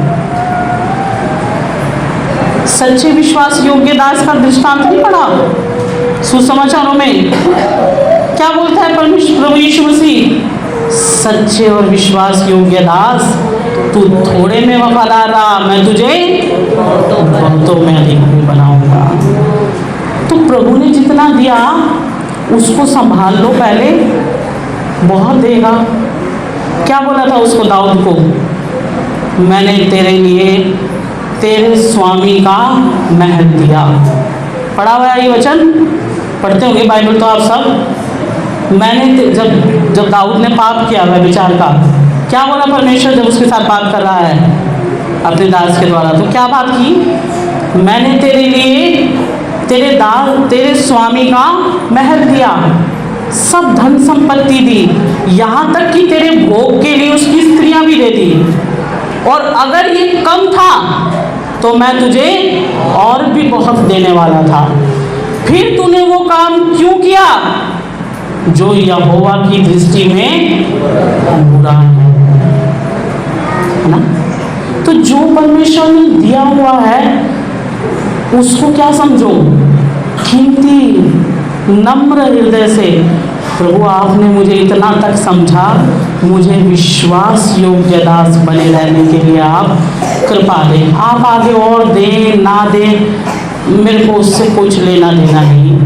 सच्चे विश्वास योग्य दास का दृष्टांत नहीं पढ़ा सुसमाचारों में? क्या बोलता है परमेश्वर प्रभु यीशु मसीह? सच्चे और विश्वास योग्य दास, तू थोड़े में वफादार रहा, मैं तुझे बहुतों में अधिक भी बनाऊंगा। तो प्रभु ने जितना दिया उसको संभाल लो पहले, बहुत देगा। क्या बोला था उसको दाऊद को? मैंने तेरे लिए तेरे स्वामी का महल दिया। पढ़ा हुआ है ये वचन, पढ़ते होंगे बाइबल तो आप सब। मैंने जब दाऊद ने पाप किया हुआ विचार का, क्या बोला परमेश्वर जब उसके साथ बात कर रहा है अपने दास के द्वारा? तो क्या बात की? मैंने तेरे लिए तेरे स्वामी का महल दिया, सब धन संपत्ति दी, यहाँ तक कि तेरे भोग के लिए उसकी स्त्रियां भी दे दी, और अगर ये कम था तो मैं तुझे और भी बहुत देने वाला था। फिर तूने वो काम क्यों किया जो यहोवा की दृष्टि में बुरा है ना? तो जो परमेश्वर ने दिया हुआ है उसको क्या समझो, कीमती नम्र हृदय से। प्रभु आपने मुझे इतना तक समझा, मुझे विश्वास योग्य दास बने रहने के लिए आप कृपा दें। आप आगे और दें ना दें मेरे को उससे कुछ लेना देना नहीं।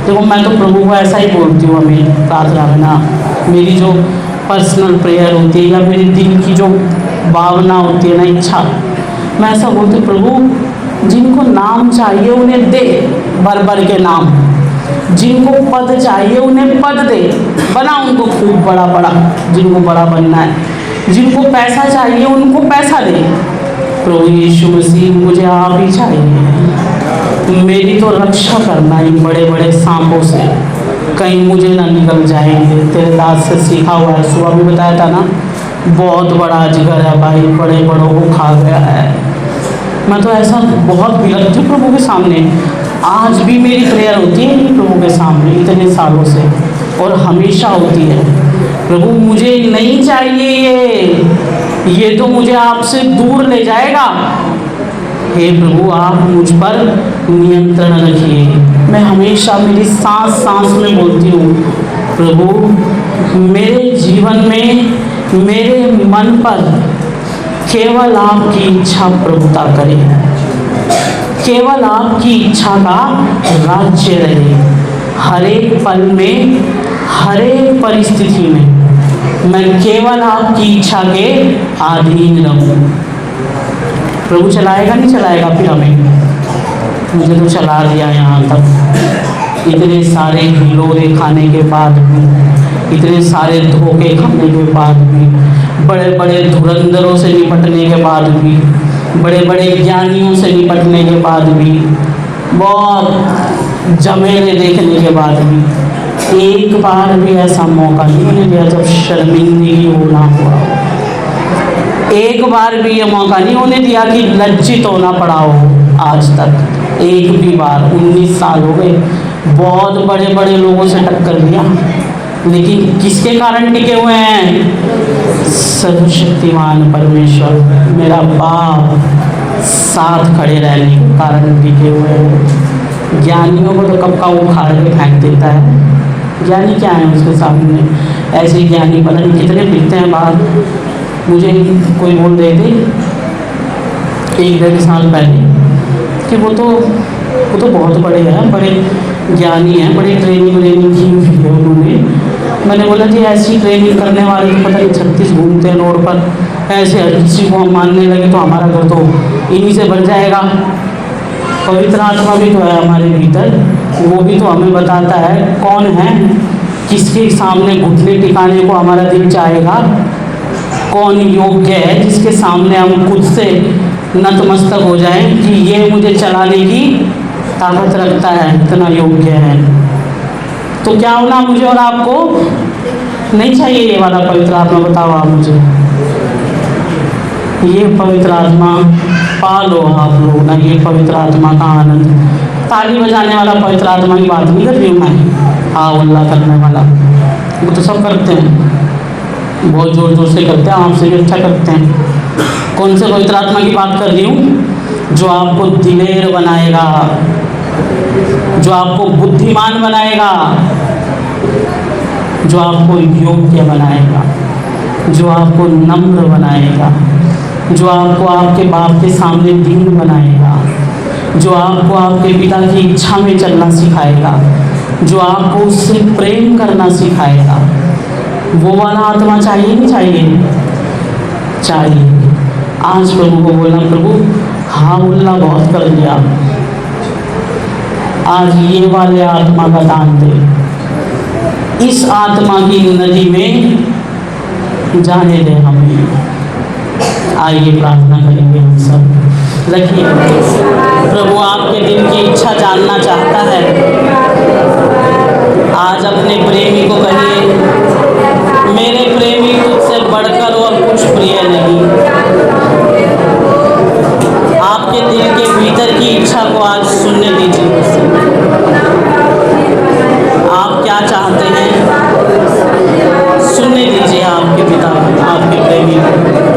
देखो मैं तो प्रभु को ऐसा ही बोलती हूँ, हमें प्रार्थना में ना, मेरी जो पर्सनल प्रेयर होती है या मेरे दिल की जो भावना होती है ना, इच्छा, मैं ऐसा बोलती हूँ, प्रभु जिनको नाम चाहिए उन्हें दे, भर भर के नाम। जिनको पद चाहिए उन्हें पद दे, बना उनको खूब बड़ा बड़ा, जिनको बड़ा बनना है। जिनको पैसा चाहिए उनको पैसा दे। प्रभु यीशु मसीह मुझे आप ही चाहिए, मेरी तो रक्षा करना इन बड़े बड़े सांपों से, कहीं मुझे ना निकल जाएंगे। तेरे दास से सीखा हुआ है, सुबह भी बताया था ना, बहुत बड़ा अजगर है भाई, बड़े बड़ों को खा गया है। मैं तो ऐसा बहुत बिलखती हूँ प्रभु के सामने। आज भी मेरी प्रेयर होती है प्रभु के सामने इतने सालों से, और हमेशा होती है, प्रभु मुझे नहीं चाहिए ये तो मुझे आपसे दूर ले जाएगा। हे प्रभु आप मुझ पर नियंत्रण रखिए। मैं हमेशा मेरी सांस सांस में बोलती हूँ, प्रभु मेरे जीवन में, मेरे मन पर केवल आपकी इच्छा प्रभुता करे, केवल आपकी इच्छा का राज्य रहे। हर एक पल में, हर एक परिस्थिति में मैं केवल आपकी इच्छा के अधीन रहूं। प्रभु चलाएगा नहीं चलाएगा फिर हमें? मुझे तो चला दिया यहाँ तक, इतने सारे हिलोरे खाने के बाद भी, इतने सारे धोखे खाने के बाद भी, बड़े बड़े धुरंधरों से निपटने के बाद भी, बड़े बड़े ज्ञानियों से निपटने के बाद भी, बहुत झमेले देखने के बाद भी, एक बार भी ऐसा मौका नहीं दिया जब शर्मिंदगी होना हुआ। एक बार भी ये मौका नहीं होने दिया कि लज्जित होना पड़ा हो आज तक, एक भी बार। 19 साल हो गए, बहुत बड़े बड़े लोगों से टक्कर लिया, लेकिन किसके कारण टिके हुए हैं? सर्वशक्तिमान परमेश्वर मेरा बाप साथ खड़े रहने के कारण टिके हुए हैं। ज्ञानियों को तो कब का उखाड़ के फेंक देता है, ज्ञानी क्या है उसके सामने? ऐसे ज्ञानी पता नहीं कितने दिखते हैं बाहर। मुझे कोई बोल रहे थे 1-1.5 साल पहले कि वो तो बहुत बड़े हैं, बड़े ज्ञानी हैं, बड़ी ट्रेनिंग की हुई है उन्होंने। मैंने बोला जी ऐसी ट्रेनिंग करने वाले तो पता नहीं 36 घूमते हैं रोड पर, ऐसे हर किसी को हम मानने लगे तो हमारा घर तो इन्हीं से बन जाएगा। पवित्र आत्मा भी तो है हमारे भीतर, वो भी तो हमें बताता है कौन है, किसके सामने घुटने टिकाने को हमारा दिल चाहेगा, कौन योग्य है जिसके सामने हम खुद से नतमस्तक हो जाएं कि ये मुझे चलाने की ताकत रखता है, इतना योग्य है। तो क्या होना मुझे और आपको नहीं चाहिए ये वाला पवित्र आत्मा? बताओ आप मुझे, ये पवित्र आत्मा पालो आप लोग ना, ये पवित्र आत्मा का आनंद। ताली बजाने वाला पवित्र आत्मा की बात नहीं कर रही हूँ मैं, हाँ अल्लाह करने वाला, वो तो सब करते हैं, बहुत जोर जोर से करते हैं, आपसे भी अच्छा करते हैं। कौन से पवित्र आत्मा की बात कर रही हूँ? जो आपको दिलेर बनाएगा, जो आपको बुद्धिमान बनाएगा, जो आपको योग्य बनाएगा, जो आपको नम्र बनाएगा, जो आपको आपके बाप के सामने दीन बनाएगा, जो आपको आपके पिता की इच्छा में चलना सिखाएगा, जो आपको उससे प्रेम करना सिखाएगा। वो वाला आत्मा चाहिए नहीं चाहिए? चाहिए। आज प्रभु को बोलना, प्रभु हाँ बोलना बहुत कर दिया, आज ये वाले आत्मा का दान दे, इस आत्मा की नदी में जाने दे हमें। आइए प्रार्थना करेंगे हम सब। रखिए, प्रभु आपके दिल की इच्छा जानना चाहता है। आज अपने प्रेमी को कहिए, मेरे प्रेमी तुझसे बढ़कर और कुछ प्रिय नहीं। आपके दिल के भीतर की इच्छा को आज सुनने दीजिए उसे। आप क्या चाहते हैं सुनने दीजिए आपके पिता को, आपके प्रेमी को।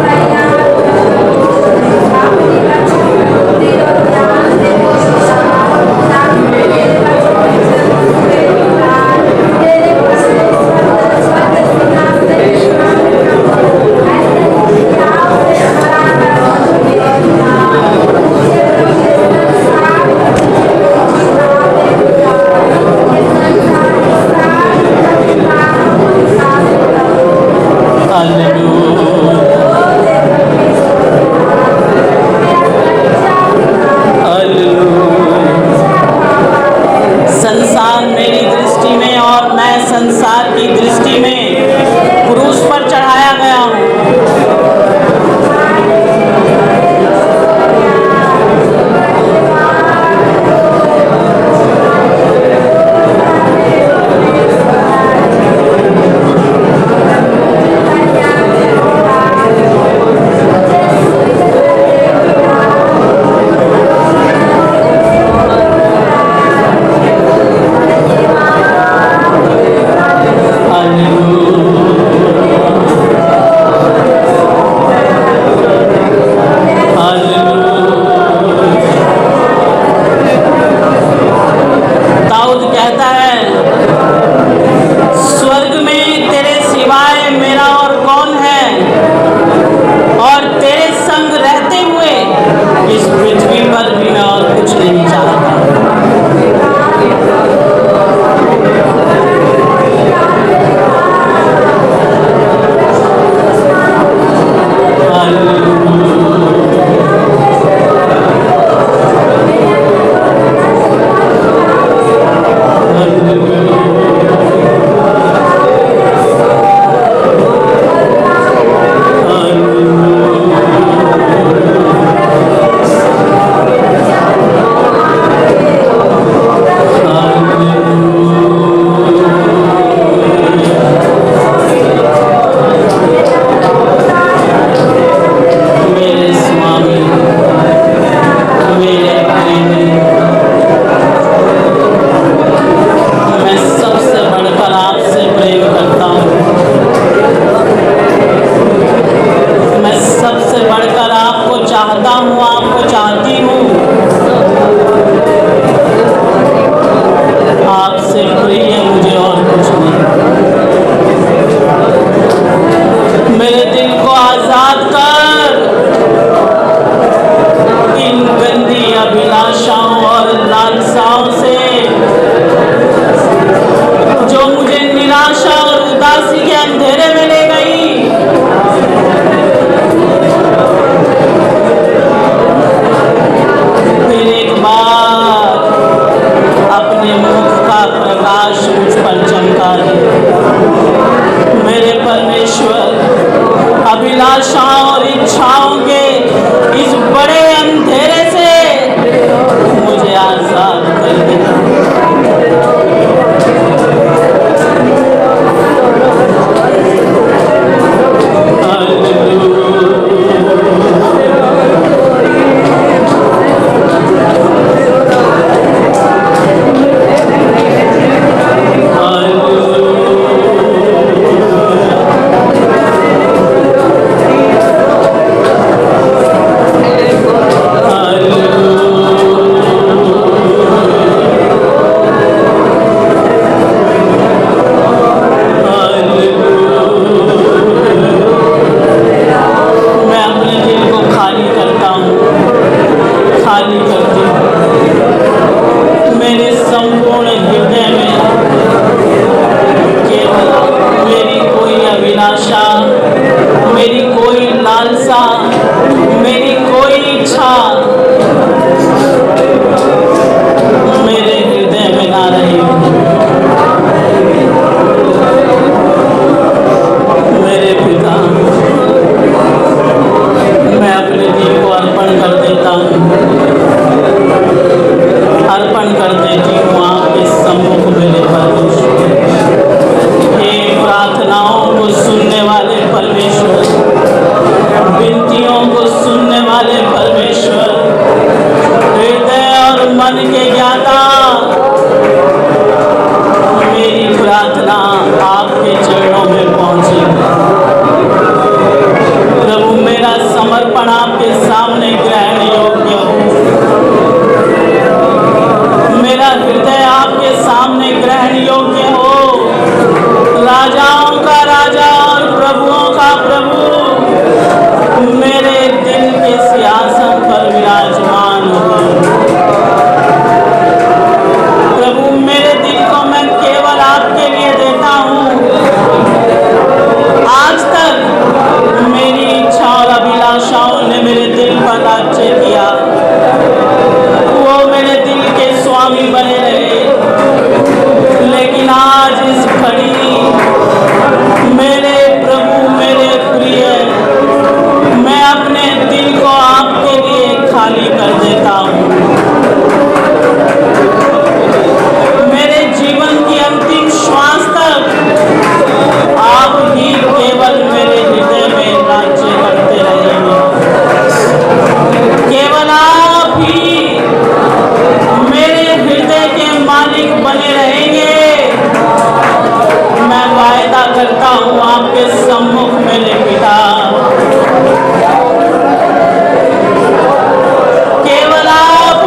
अभिलाषाओं और इच्छाओं के इस बड़े अंधेरे से मुझे आजाद कर दे। केवल आप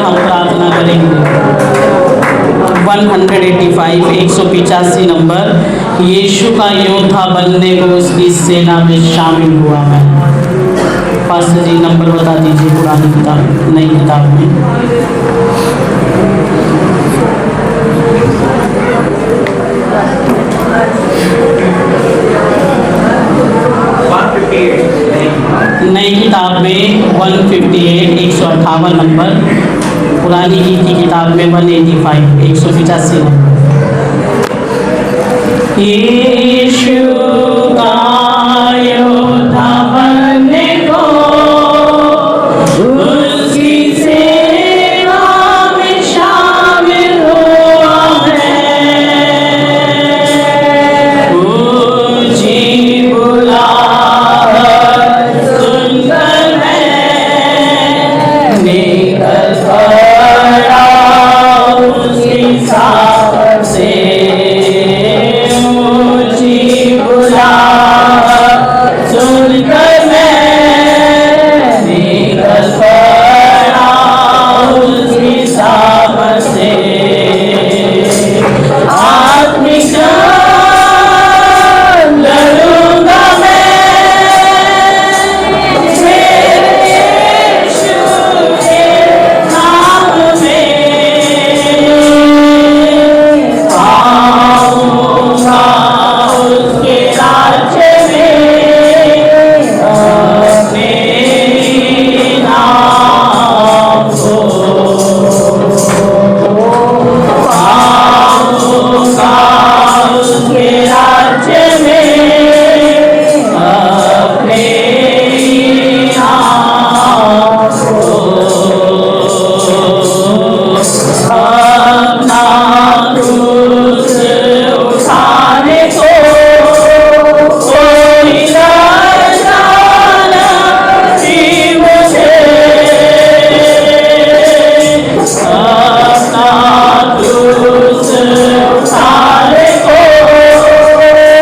हम प्रार्थना करेंगे। 185 185 नंबर। यीशु का योद्धा बनने को उसकी सेना में शामिल हुआ मैं। पास्टर जी नंबर बता दीजिए पुरानी किताब नई किताब में। नई किताब में 158 158 नंबर। पुरानी की किताब में 185 185 नंबर। यीशु का योद्धा बनने को उसकी सेना में शामिल हुआ है। ऊंची बुलाहट सुनकर मैं निकल पड़ा उसकी साथ से। ऊंची बुलाहट सुनकर मैं निकल पड़ा उसकी साथ से। आत्मिक जंग लड़ूंगा मैं मेरे यीशु के नाम में। आऊंगा उसके राज्य में अपने नाम को। आऊंगा उसके राज्य में अपने नाम को। अपना क्रूस उठाने को कोई न जानती मुझे। अपना क्रूस उठाने को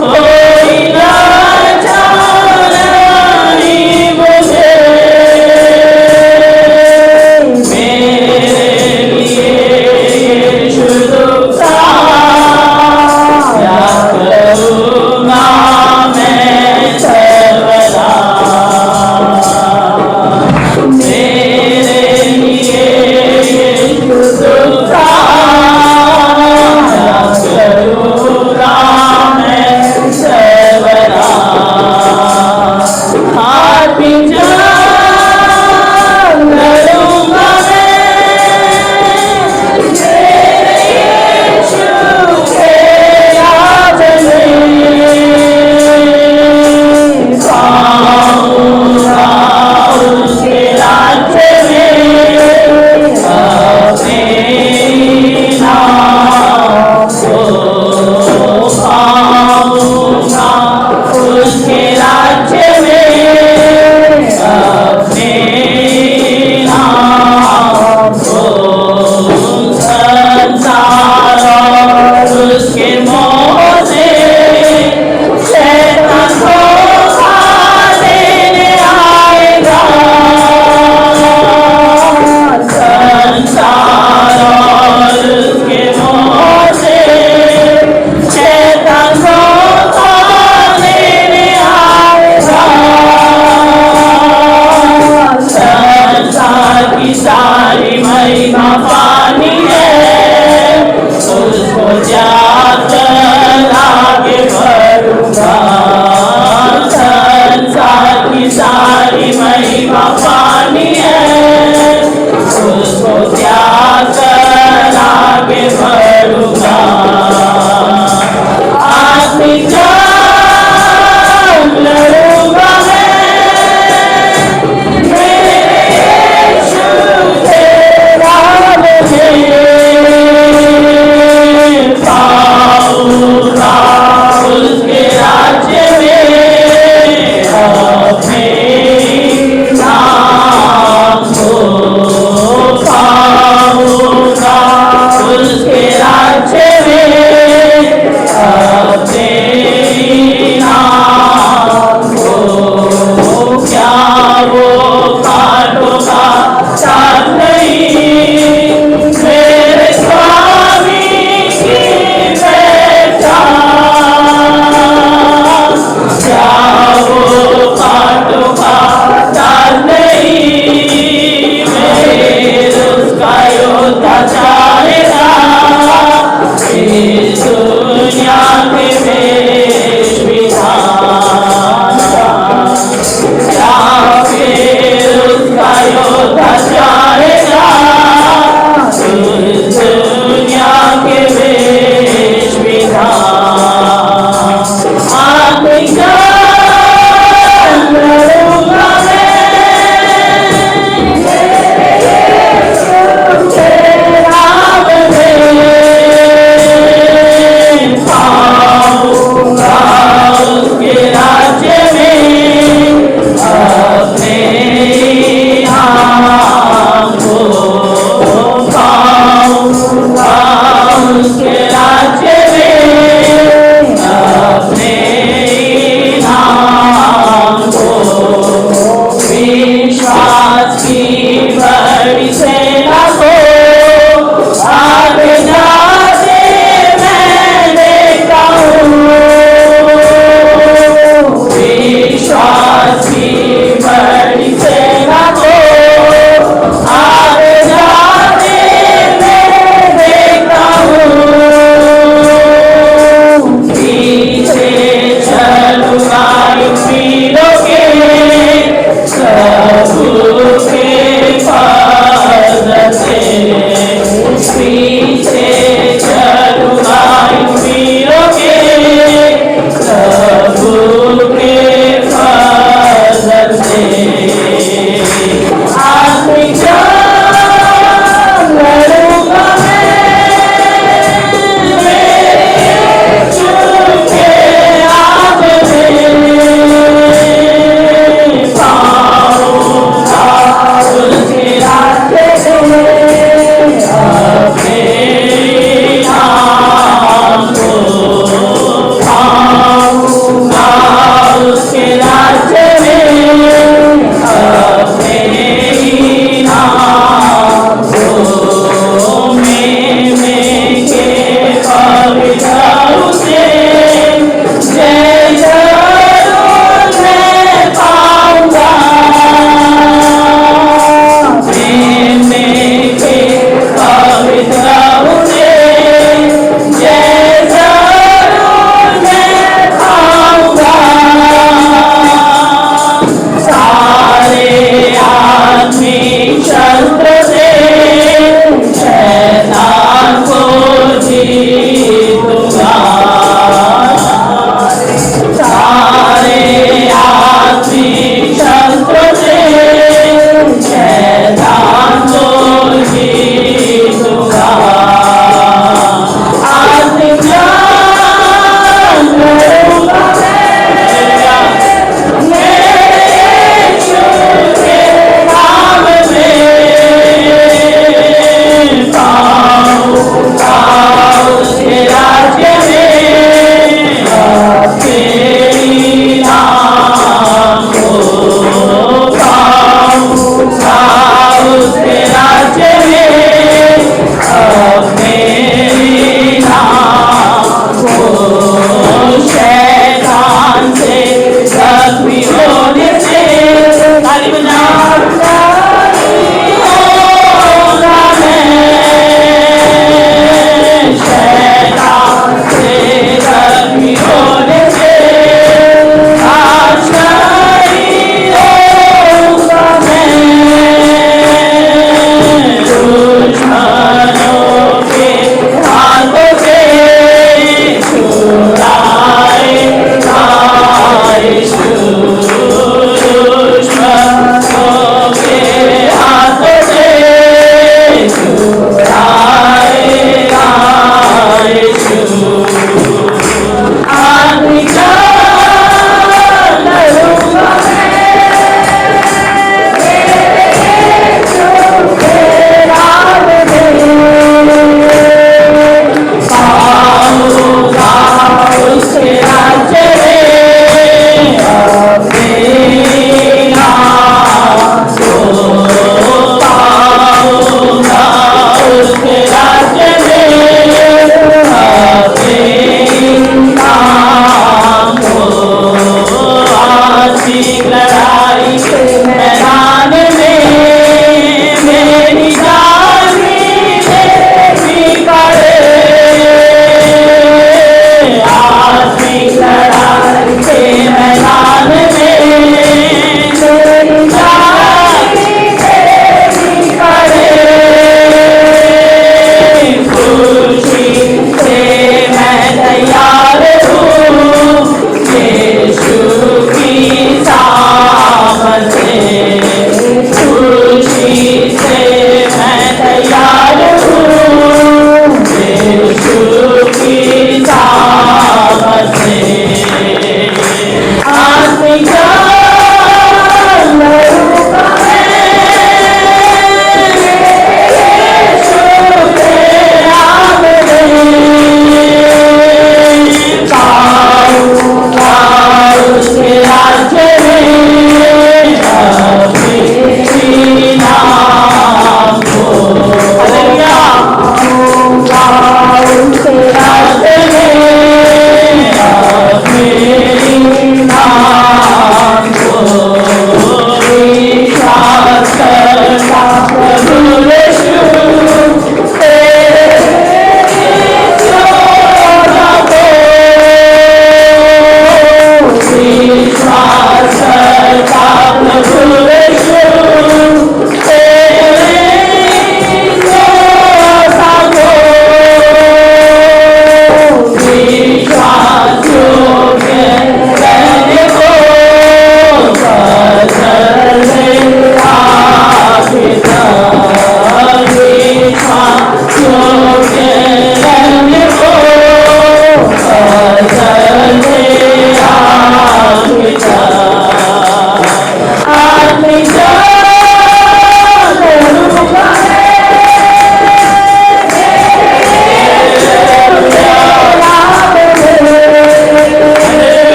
कोई न जानती मुझे। मेरे लिए यीशु दुख सहा करूँगा मैं सर्वदा। मेरे लिए यीशु दुख सहा करूँगा मैं सर्वदा। आत्मिक जंग लड़ूंगा मैं मेरे यीशु के राज में। पाऊंगा उसके राज्य में अपने नाम को। पाऊंगा उसके राज्य में अपने नाम को। संसार और उसके मोह से शैतान धोखा देने आएगा। संसार और उसके मोह से शैतान धोखा देने आएगा। संसार की सारी महिमा पानी है उसको त्याग कर आगे बढ़ूंगा। संसार की सारी महिमा पानी है उसको त्याग कर आगे बढ़ूंगा। आत्मिक जंग लड़ूंगा मैं मेरे यीशु के नाम में। पाऊंगा उसके राज्य में अपने नाम को। पाऊंगा उसके राज्य में अपने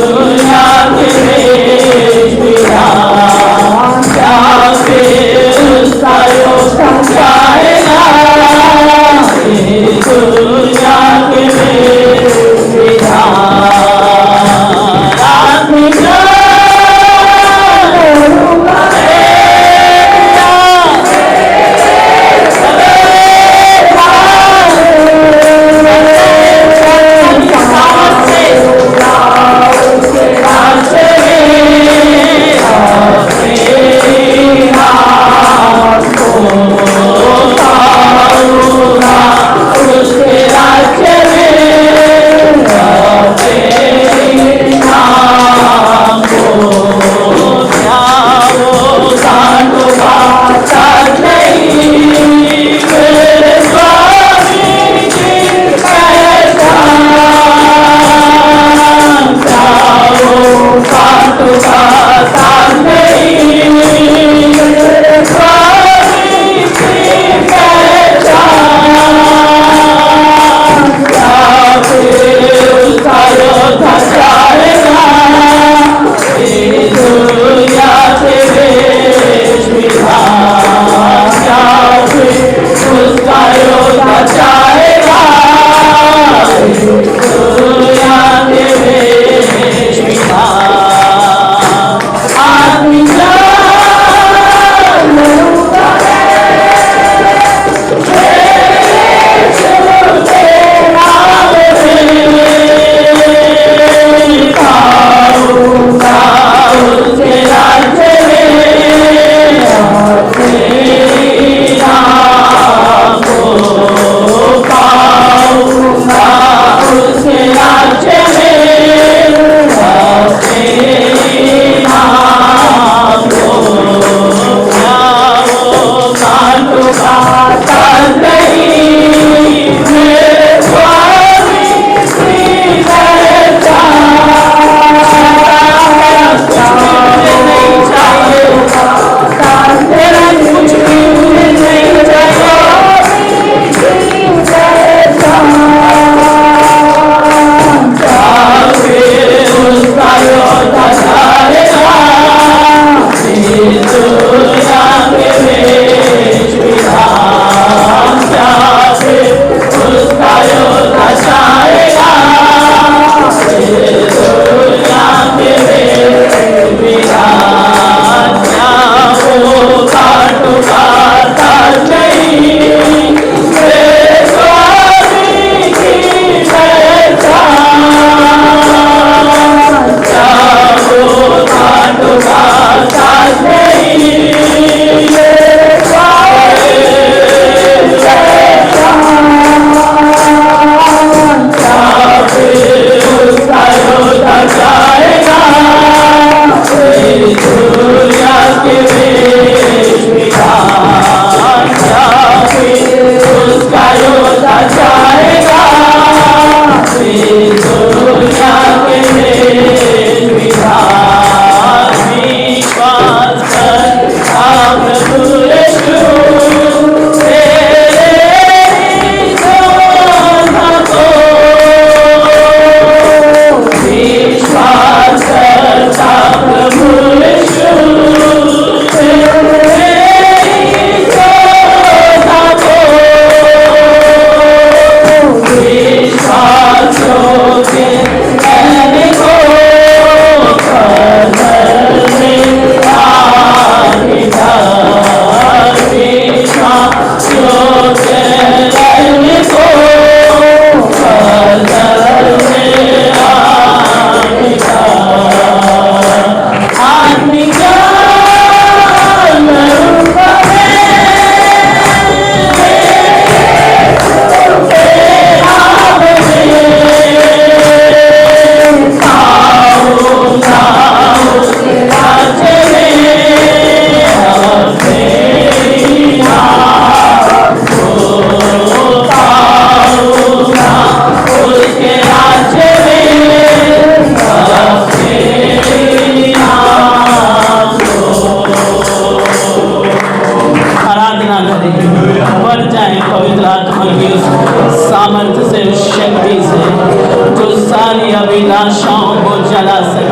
दुनिया के देश विधान क्या फिर उसका योग जाएगा दुनिया के देश विधान आत्मिका से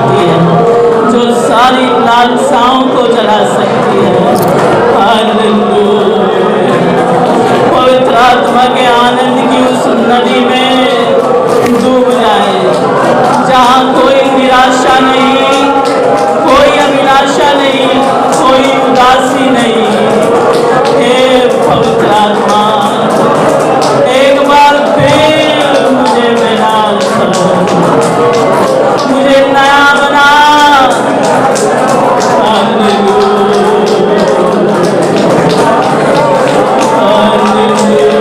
सकती है, जो सारी लालसाओं को जला सकती है। हालेलुया। पवित्र आत्मा के आनंद की उस नदी में डूब जाए जहाँ कोई निराशा नहीं, कोई अभिलाषा नहीं, कोई उदासी नहीं। हे पवित्र आत्मा, एक बार फिर मुझे विनाश करो, मुझे नया बना। हालेलुया।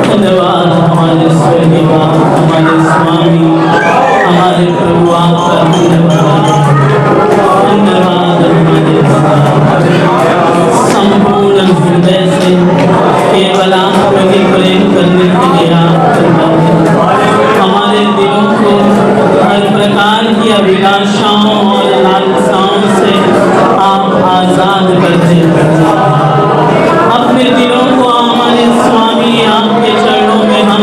धन्यवाद हमारे स्वर्गीय बाप, हमारे स्वामी, हमारे प्रभु आपका धन्यवाद। धन्यवाद हमारे संपूर्ण हृदय से केवल आपको ही प्रेम करने के लिए आप हमारे दिलों को हर प्रकार की अभिलाषाओं और लालसाओं से आप आजाद करते हैं। अपने दिलों को हमारे स्वामी आपके चरणों में हम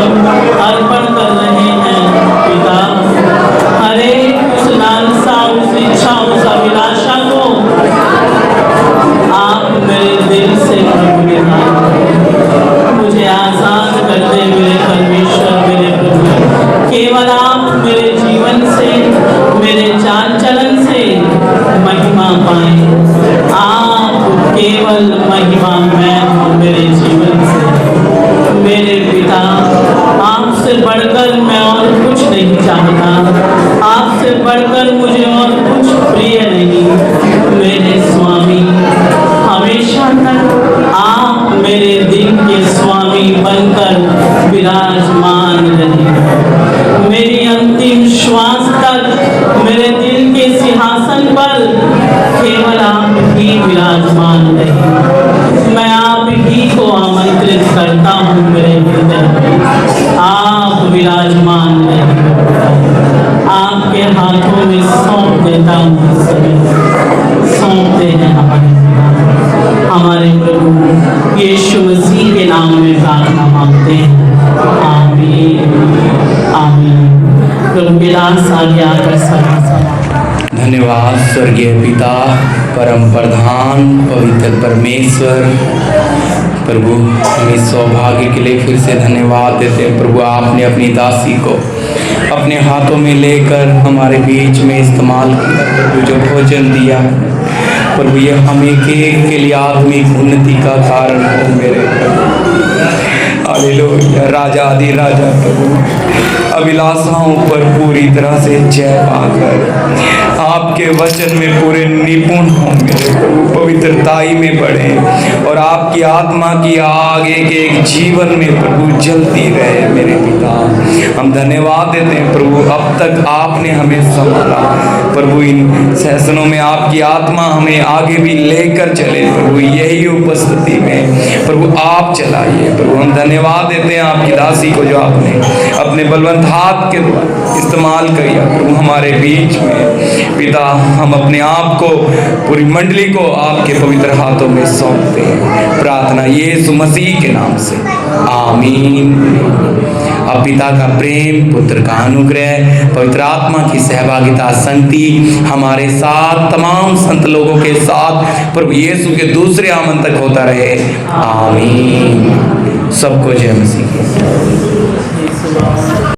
अर्पण कर रहे हैं पिता। हरे उस लालसा, उस इच्छा, उस अभिलाषा को आप मेरे दिल से प्रभु मुझे आजाद करते मेरे परमेश्वर, मेरे प्रभु। केवल आप मेरे जीवन से, मेरे चाल चलन से महिमा पाएं। आप केवल महिमा मैं हूँ मेरे जीवन से। मेरे पिता, आपसे बढ़कर मैं और कुछ नहीं चाहता, आपसे बढ़कर मुझे और कुछ प्रिय नहीं। मेरे स्वामी, हमेशा तक आप मेरे दिल के स्वामी बनकर विराजमान रहे। मेरी अंतिम श्वास तक मेरे दिल के सिंहासन पर केवल आप ही विराजमान रहे। मैं आप ही को आमंत्रित करता हूँ मेरे हृदय में, आप विराजमान रहे। आपके हाथों में सौंप देता हूँ, सौंपते हैं हमारे प्रभु यीशु मसीह के नाम में प्रार्थना मांगते हैं। आमीन आमीन। प्रभु के दास आगे आकर सभा। धन्यवाद स्वर्गीय पिता, परम प्रधान, पवित्र परमेश्वर। प्रभु हम इस सौभाग्य के लिए फिर से धन्यवाद देते हैं। प्रभु आपने अपनी दासी को अपने हाथों में लेकर हमारे बीच में इस्तेमाल किया। प्रभु जो भोजन दिया प्रभु ये हमें के लिए आत्मिक उन्नति का कारण हो मेरे प्रभु। हालेलुया। राजा आदि राजा प्रभु अभिलाषाओं पर पूरी तरह से जय पाकर आपके वचन में पूरे निपुण हों मेरे प्रभु, पवित्रताई में बढ़े और आपकी आत्मा की आगे के एक जीवन में प्रभु जलती रहे मेरे पिता। हम धन्यवाद देते हैं प्रभु, अब तक आपने हमें संभाला प्रभु। इन सेशनों में आपकी आत्मा हमें आगे भी लेकर चले प्रभु, यही उपस्थिति में प्रभु आप चलाइए प्रभु। हम धन्यवाद देते हैं आपकी दासी को जो आपने अपने बलवंत हाथ के द्वारा इस्तेमाल किया प्रभु हमारे बीच में पिता। हम अपने आप को, पूरी मंडली को आपके पवित्र हाथों में सौंपते हैं। प्रार्थना यीशु मसीह के नाम से, आमीन। अब पिता का प्रेम, पुत्र का अनुग्रह, पवित्र आत्मा की सहभागिता, संगति हमारे साथ, तमाम संत लोगों के साथ प्रभु यीशु के दूसरे आगमन तक होता रहे, आमीन। सबको जय मसीह।